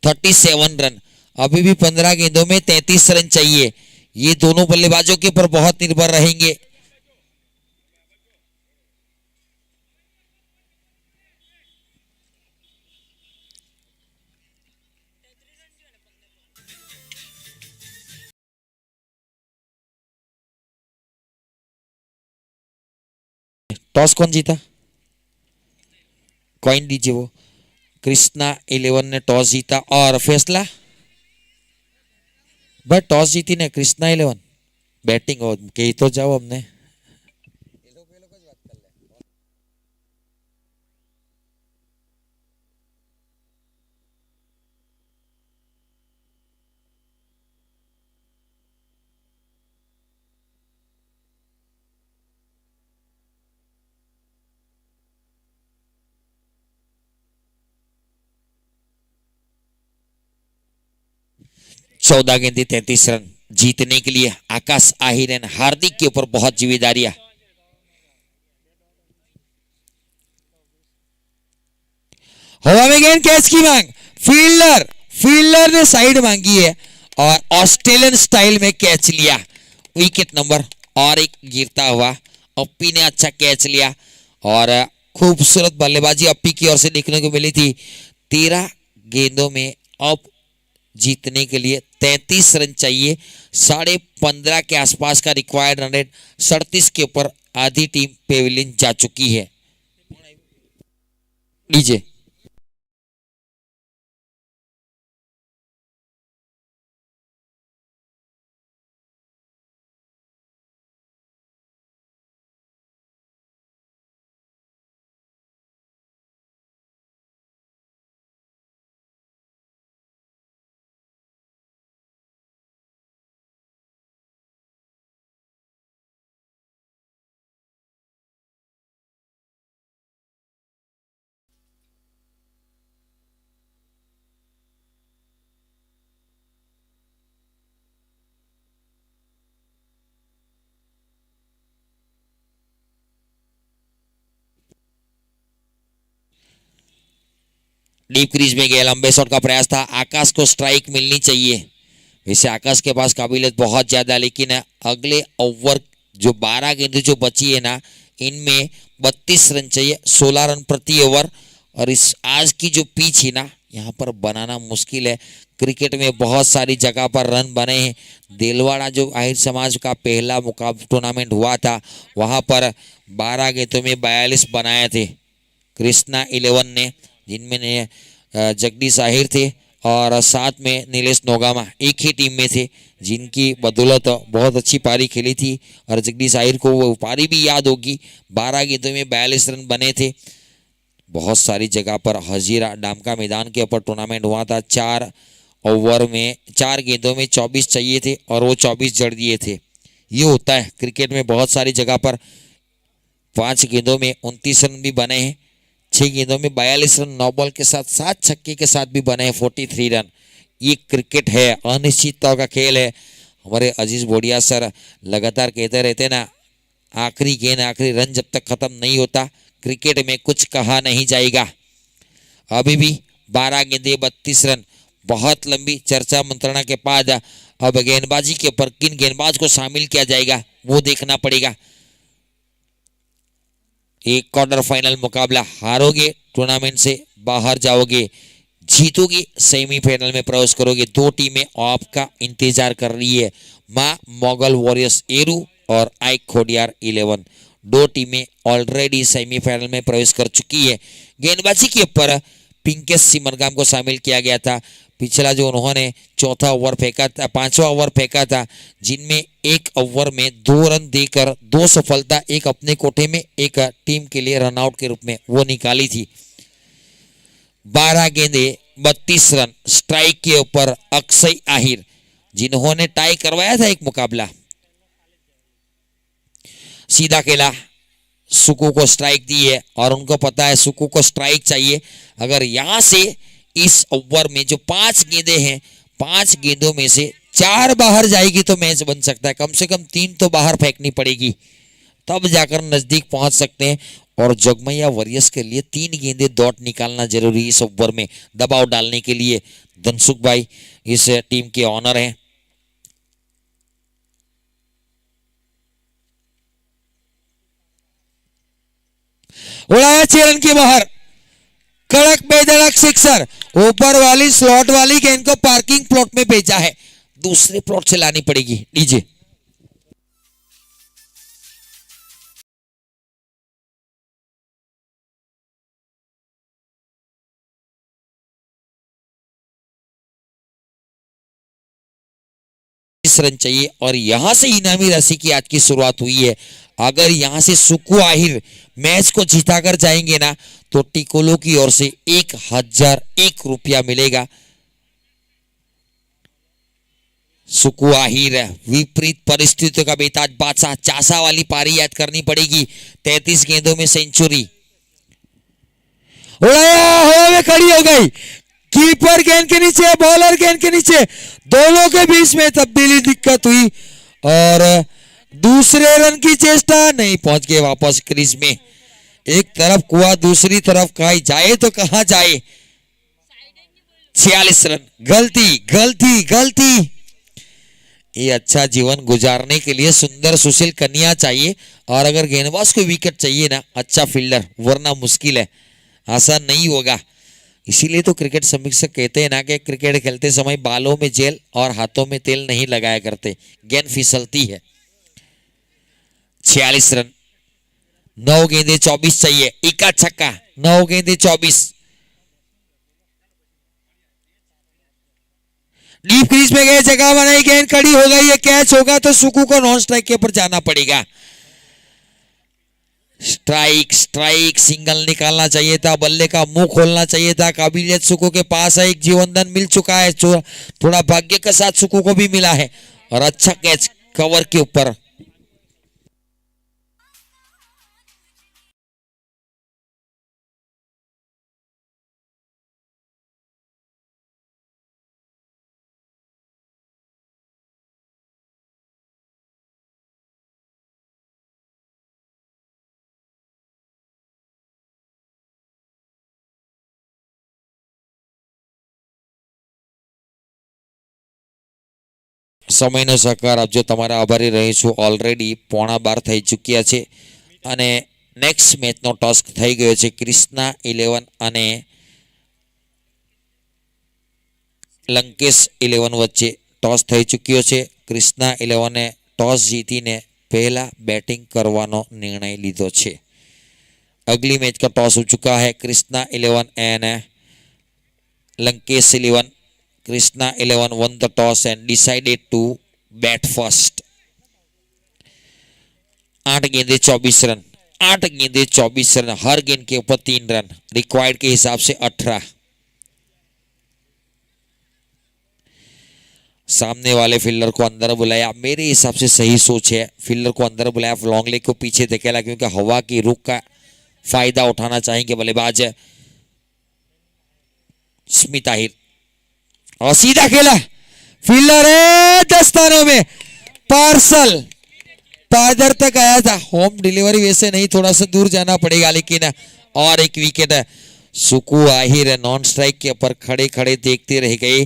37 रन। अभी भी 15 गेंदों में 33 रन चाहिए। ये दोनों बल्लेबाजों के ऊपर बहुत निर्भर रहेंगे। टॉस कौन जीता? कॉइन दीजिए वो। कृष्णा 11 ने टॉस जीता और फैसला, बट टॉस जीती ने कृष्णा 11। बैटिंग और कही तो जाओ हमने। 14 गेंदे 33 रन जीतने के लिए आकाश आहिर एंड हार्दिक के ऊपर बहुत जिम्मेदारियां। हवा में गेंद कैच की मांग, फील्डर ने साइड मांगी है और ऑस्ट्रेलियन स्टाइल में कैच लिया। विकेट नंबर और एक गिरता हुआ, अप्पी ने अच्छा कैच लिया और खूबसूरत बल्लेबाजी अप्पी की ओर से देखने को मिली थी। 13 गेंदों में अब जीतने के लिए 33 रन चाहिए। 15.5 के आसपास का रिक्वायर्ड रन रेट, 37 के ऊपर आधी टीम पेविलियन जा चुकी है। लीजिए डीप क्रीज में गया, लंबे शॉट का प्रयास था, आकाश को स्ट्राइक मिलनी चाहिए। वैसे आकाश के पास काबिलियत बहुत ज्यादा, लेकिन अगले ओवर जो 12 गेंदें जो बची है ना, इनमें 32 रन चाहिए, 16 रन प्रति ओवर। और इस आज की जो पिच है ना, यहाँ पर बनाना मुश्किल है। क्रिकेट में बहुत सारी जगह पर रन बने हैं। दिलवाड़ा जो आहिर समाज का पहला मुकाबला टूर्नामेंट हुआ था, वहां पर 12 गेंदों में 42 बनाए थे कृष्णा 11 ने, जिनमें ने जगदीश आहिर थे और साथ में नीलेश नोगामा एक ही टीम में थे, जिनकी बदौलत बहुत अच्छी पारी खेली थी। और जगदीश आहिर को वो पारी भी याद होगी, 12 गेंदों में 42 रन बने थे। बहुत सारी जगह पर हजीरा डाम का मैदान के ऊपर टूर्नामेंट हुआ था। 4 ओवर में 4 गेंदों में 24 चाहिए थे और वो 24 जड़ दिए थे। ये होता है क्रिकेट में, बहुत सारी जगह पर 5 गेंदों में 29 रन भी बने हैं, 6 गेंदों में 42 रन, 9 बॉल के साथ 7 छक्के के साथ भी बने हैं 43 रन। ये क्रिकेट है, अनिश्चितता का खेल है। हमारे अजीज बोडिया सर लगातार कहते रहते ना, आखिरी गेंद आखिरी रन जब तक खत्म नहीं होता क्रिकेट में कुछ कहा नहीं जाएगा। अभी भी 12 गेंदे 32 रन, बहुत लंबी चर्चा मंत्रणा के बाद अब गेंदबाजी के ऊपर किन गेंदबाज को शामिल किया जाएगा वो देखना पड़ेगा। एक क्वार्टर फाइनल मुकाबला हारोगे टूर्नामेंट से बाहर जाओगे, जीतोगे सेमीफाइनल में प्रवेश करोगे। 2 टीमें आपका इंतजार कर रही है, मां मोगल वॉरियर्स एरू और आई खोडियार 11। 2 टीमें ऑलरेडी सेमीफाइनल में प्रवेश कर चुकी है। गेंदबाजी के ऊपर पिंकेश सिमरगाम को शामिल किया गया था। पिछला जो उन्होंने 4था ओवर फेंका था, 5वां ओवर फेंका था, जिनमें 1 ओवर में 2 रन देकर 2 सफलता, एक अपने कोठे में, एक टीम के लिए रनआउट के रूप में वो निकाली थी। 12 गेंदे 32 रन, स्ट्राइक के ऊपर अक्षय आहिर, जिन्होंने टाई करवाया था एक मुकाबला। सीधा खेला, सुकू को स्ट्राइक दी है और उनको पता है सुकू को स्ट्राइक चाहिए। अगर यहां से इस ओवर में जो 5 गेंदें हैं, 5 गेंदों में से 4 बाहर जाएगी तो मैच बन सकता है। कम से कम 3 तो बाहर फेंकनी पड़ेगी, तब जाकर नजदीक पहुंच सकते हैं। और जगमैया वॉरियर्स के लिए 3 गेंदे डॉट निकालना जरूरी है इस ओवर में दबाव डालने के लिए। धनसुख भाई इस टीम के ऑनर हैं। उड़ाया 6 रन के बाहर, कड़क बेधड़क सिक्सर, ऊपर वाली स्लॉट वाली गेंद को पार्किंग प्लॉट में भेजा है, दूसरे प्लॉट से लानी पड़ेगी। लीजिए रन चाहिए और यहां से इनामी राशि की आज की शुरुआत हुई है। अगर यहां से सुकू आहिर मैच को जीताकर जाएंगे ना, तो टिकोलो की ओर से 1001 रुपया मिलेगा। सुकू आहिर विपरीत परिस्थितियों का बेताज बादशाह, चासा वाली पारी याद करनी पड़ेगी। 33 गेंदों में सेंचुरी, उड़ाया, हवा में खड़ी हो गई, कीपर गेंद के नीचे, बॉलर गेंद के नीचे, दोनों के बीच में तब्दीली दिक्कत हुई और दूसरे रन की चेष्टा, नहीं पहुंच गए वापस क्रीज में। एक तरफ कुआ, दूसरी तरफ कहा जाए तो कहां जाए। 46 रन। गलती गलती गलती। ये अच्छा जीवन गुजारने के लिए सुंदर सुशील कन्या चाहिए, और अगर गेंदबाज को विकेट चाहिए ना, अच्छा फील्डर, वरना मुश्किल है, आसान नहीं होगा। इसीलिए तो क्रिकेट समीक्षक कहते हैं ना कि क्रिकेट खेलते समय बालों में जेल और हाथों में तेल नहीं लगाया करते, गेंद फिसलती है। 46 रन, 9 गेंदे 24 चाहिए, इक्का छक्का, 9 गेंदे 24। डीप क्रीज में गए, जगह बनाई, गेंद कड़ी हो गई, ये कैच होगा तो सुकू को नॉन स्ट्राइक के ऊपर जाना पड़ेगा। स्ट्राइक स्ट्राइक, सिंगल निकालना चाहिए था, बल्ले का मुंह खोलना चाहिए था। काबिलियत सुकू के पास है, एक जीवनदान मिल चुका है, थोड़ा भाग्य के साथ सुकू को भी मिला है, और अच्छा कैच कवर के ऊपर। સમયનો સહકાર આપજો, તમારા આભારી રહીશું। ઓલરેડી 11:15 થઈ ચૂક્યા છે અને નેક્સ્ટ મેચનો ટોસ થઈ ગયો છે ક્રિષ્ના 11 અને લંકેશ 11 વચ્ચે ટોસ થઈ ચૂક્યો છે। ક્રિષ્ના 11એ ટોસ જીતીને પહેલા બેટિંગ કરવાનો નિર્ણય લીધો છે। अगली मैच का टॉस हो चुका है Krishna 11 and Lankesh 11। Krishna 11 won the toss and decided to bat first। 8 गेंदे 24 रन, 8 गेंदे 24 रन, हर गेंद के ऊपर 3 रन, रिक्वायर्ड के हिसाब से 18। सामने वाले फील्डर को अंदर बुलाया, मेरे हिसाब से सही सोच है, फील्डर को अंदर बुलाया, लॉन्ग लेग को पीछे धकेला, क्योंकि हवा की रुख का फायदा उठाना चाहेंगे बल्लेबाज स्मित आहिर, और सीधा खेला, फील्डर है दस्तानों में, पार्सल पादर तक आया था, होम डिलीवरी वैसे नहीं, थोड़ा सा दूर जाना पड़ेगा, लेकिन और एक विकेट है। सुकू आहिर नॉन स्ट्राइक के ऊपर खड़े खड़े देखते रह गए,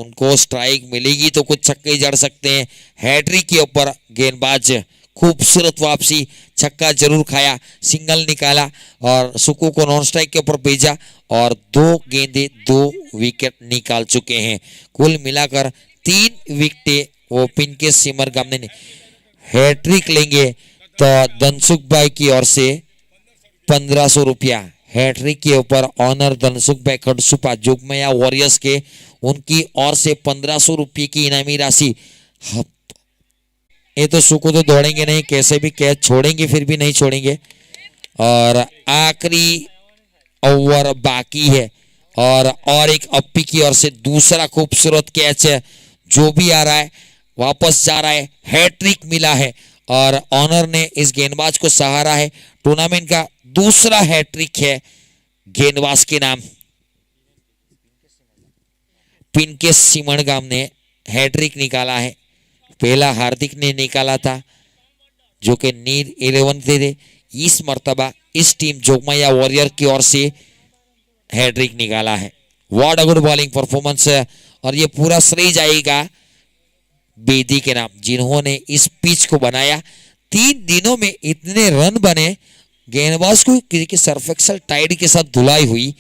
उनको स्ट्राइक मिलेगी तो कुछ छक्के जड़ सकते हैं। हैट्रिक के ऊपर गेंदबाज खूबसूरत वापसी, छक्का जरूर खाया, सिंगल निकाला और सुकू को नॉन स्ट्राइक के ऊपर भेजा, और 2 गेंदे 2 विकेट निकाल चुके हैं। कुल मिलाकर 3 विकेटें वो पिन के सिमर गामने ने। हैट्रिक लेंगे तो धनसुख भाई की ओर से 1500 रुपया, हैट्रिक के ऊपर ऑनर धनसुख भाई खड़सुपा जोगमया वॉरियर्स के, उनकी ओर से 1500 रुपये की इनामी राशि। ये तो सुकू तो दौड़ेंगे नहीं, कैसे भी कैच छोड़ेंगे, फिर भी नहीं छोड़ेंगे, और आखिरी ओवर बाकी है, और एक अप्पी की ओर से दूसरा खूबसूरत कैच है, जो भी आ रहा है वापस जा रहा है, हैट्रिक मिला है, और ऑनर ने इस गेंदबाज को सहारा है। टूर्नामेंट का दूसरा हैट्रिक है गेंदबाज के नाम। पिनके सिमणगाम ने हैट्रिक निकाला है, पहला हार्दिक ने निकाला था जो कि नीर 11 थे। इस मर्तबा इस टीम जोगमाया वॉरियर की ओर से हैट्रिक निकाला है। What a good bowling performance है, और ये पूरा श्रेय जाएगा बेदी के नाम, जिन्होंने इस पिच को बनाया। 3 दिनों में इतने रन बने, गेंदबाज को क्योंकि सर्फेक्सल टाइड के साथ धुलाई हुई,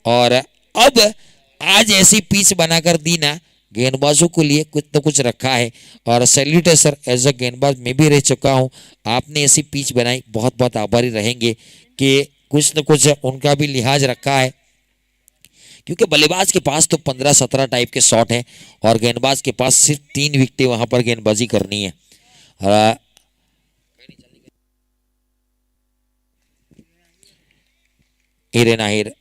और अब आज ऐसी पिच बनाकर दी ना, गेंदबाजों के लिए कुछ न कुछ रखा है। और सैल्यूट है सर, एज अ गेंदबाज मैं भी रह चुका हूं, आपने ऐसी पिच बनाई, बहुत बहुत आभारी रहेंगे कि कुछ न कुछ उनका भी लिहाज रखा है, क्योंकि बल्लेबाज के पास तो 15-17 टाइप के शॉट है, और गेंदबाज के पास सिर्फ 3 विकेटें वहां पर गेंदबाजी करनी है। हिरेन आहिर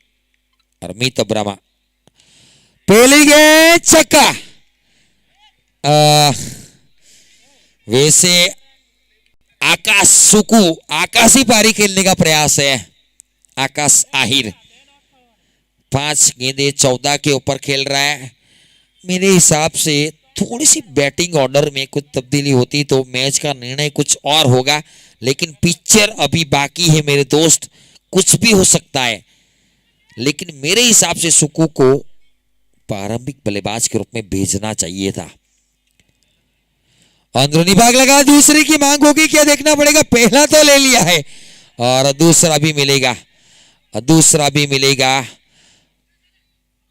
और मीत अब्रामा, पहली गेंद छक्का। वैसे आकाश सुकू आकाशी पारी खेलने का प्रयास है, आकाश आहिर 5 गेंदे 14 के ऊपर खेल रहा है। मेरे हिसाब से थोड़ी सी बैटिंग ऑर्डर में कुछ तब्दीली होती तो मैच का निर्णय कुछ और होगा, लेकिन पिक्चर अभी बाकी है मेरे दोस्त, कुछ भी हो सकता है। लेकिन मेरे हिसाब से सुकू को प्रारंभिक बल्लेबाज के रूप में भेजना चाहिए था। अंदरूनी भाग लगा, दूसरी की मांग होगी क्या देखना पड़ेगा। पहला तो ले लिया है और दूसरा भी मिलेगा, दूसरा भी मिलेगा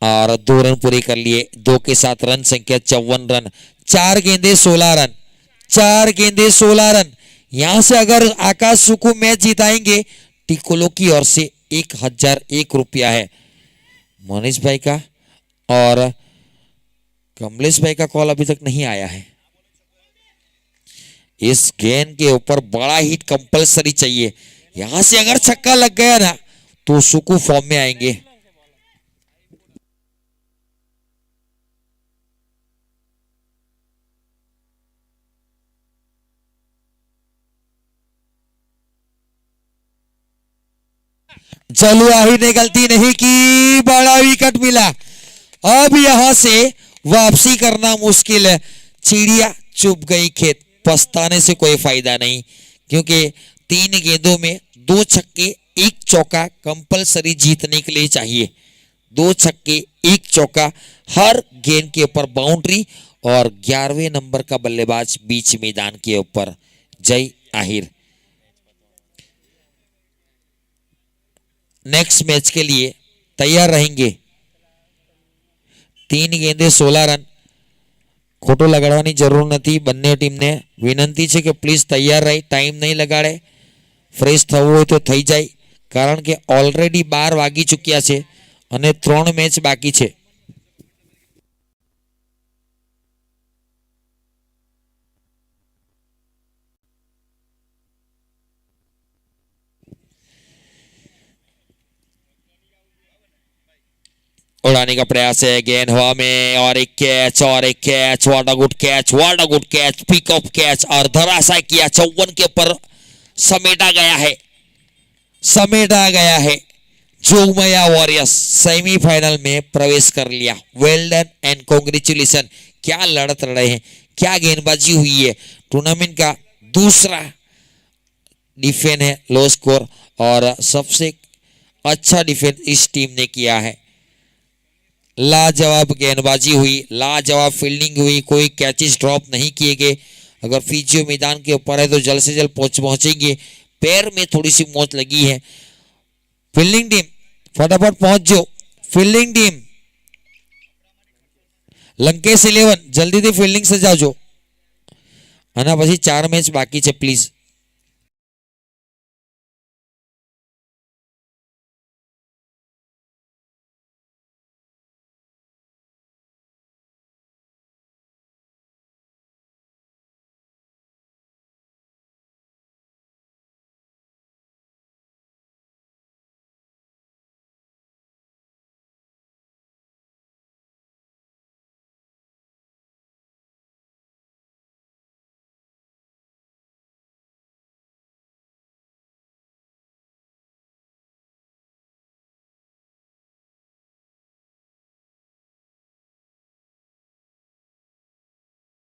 और 2 रन पूरे कर लिए। 2 के साथ रन संख्या 54 रन। 4 गेंदे 16 रन, 4 गेंदे 16 रन। यहां से अगर आकाश सुकू मैच जिताएंगे, टिकोलो की ओर से 1001 रुपया है मनीष भाई का, और कमलेश भाई का कॉल अभी तक नहीं आया है। इस गेंद के ऊपर बड़ा हिट कंपलसरी चाहिए। यहां से अगर छक्का लग गया ना तो सुकू फॉर्म में आएंगे। चलू आहिर ने गलती नहीं की, बड़ा विकेट मिला। अब यहां से वापसी करना मुश्किल है। चिड़िया चुप गई खेत, पछताने से कोई फायदा नहीं, क्योंकि 3 गेंदों में 2 छक्के 1 चौका कंपलसरी जीतने के लिए चाहिए। 2 छक्के 1 चौका, हर गेंद के ऊपर बाउंड्री, और 11वें नंबर का बल्लेबाज बीच मैदान के ऊपर जय आहिर। नेक्स्ट मैच के लिए तैयार रहेंगे। 3 गेंदे 16 रन। ખોટો લગાડવાની જરૂર નથી। બંને ટીમને વિનંતી છે કે પ્લીઝ તૈયાર રહી, ટાઈમ નહીં લગાડે, ફ્રેશ થવું હોય તો થઈ જાય, કારણ કે ઓલરેડી 12 વાગી ચૂક્યા છે અને 3 મેચ બાકી છે। उड़ाने का प्रयास है, गेंद हवा में और एक कैच, और एक catch, what a good catch, what a good catch, pickup catch, और धराशायी किया। 54 के ऊपर समेटा गया है, समेटा गया है। जोगमया वॉरियर्स सेमीफाइनल में प्रवेश कर लिया। Well done and congratulation. क्या लड़त लड़े हैं, क्या गेंदबाजी हुई है। टूर्नामेंट का दूसरा डिफेंस है लो स्कोर, और सबसे अच्छा डिफेंस इस टीम ने किया है। लाजवाब गेंदबाजी हुई, लाजवाब फील्डिंग हुई, कोई कैचेस ड्रॉप नहीं किए गए। अगर फिजियो मैदान के ऊपर है तो जल्द से जल्द पहुंचेंगे। पैर में थोड़ी सी मोच लगी है। फील्डिंग टीम फटाफट पहुंच जाओ। फील्डिंग टीम लंकेश 11 जल्दी थी फील्डिंग से जाओ। आना પછી 4 मैच बाकी है, प्लीज।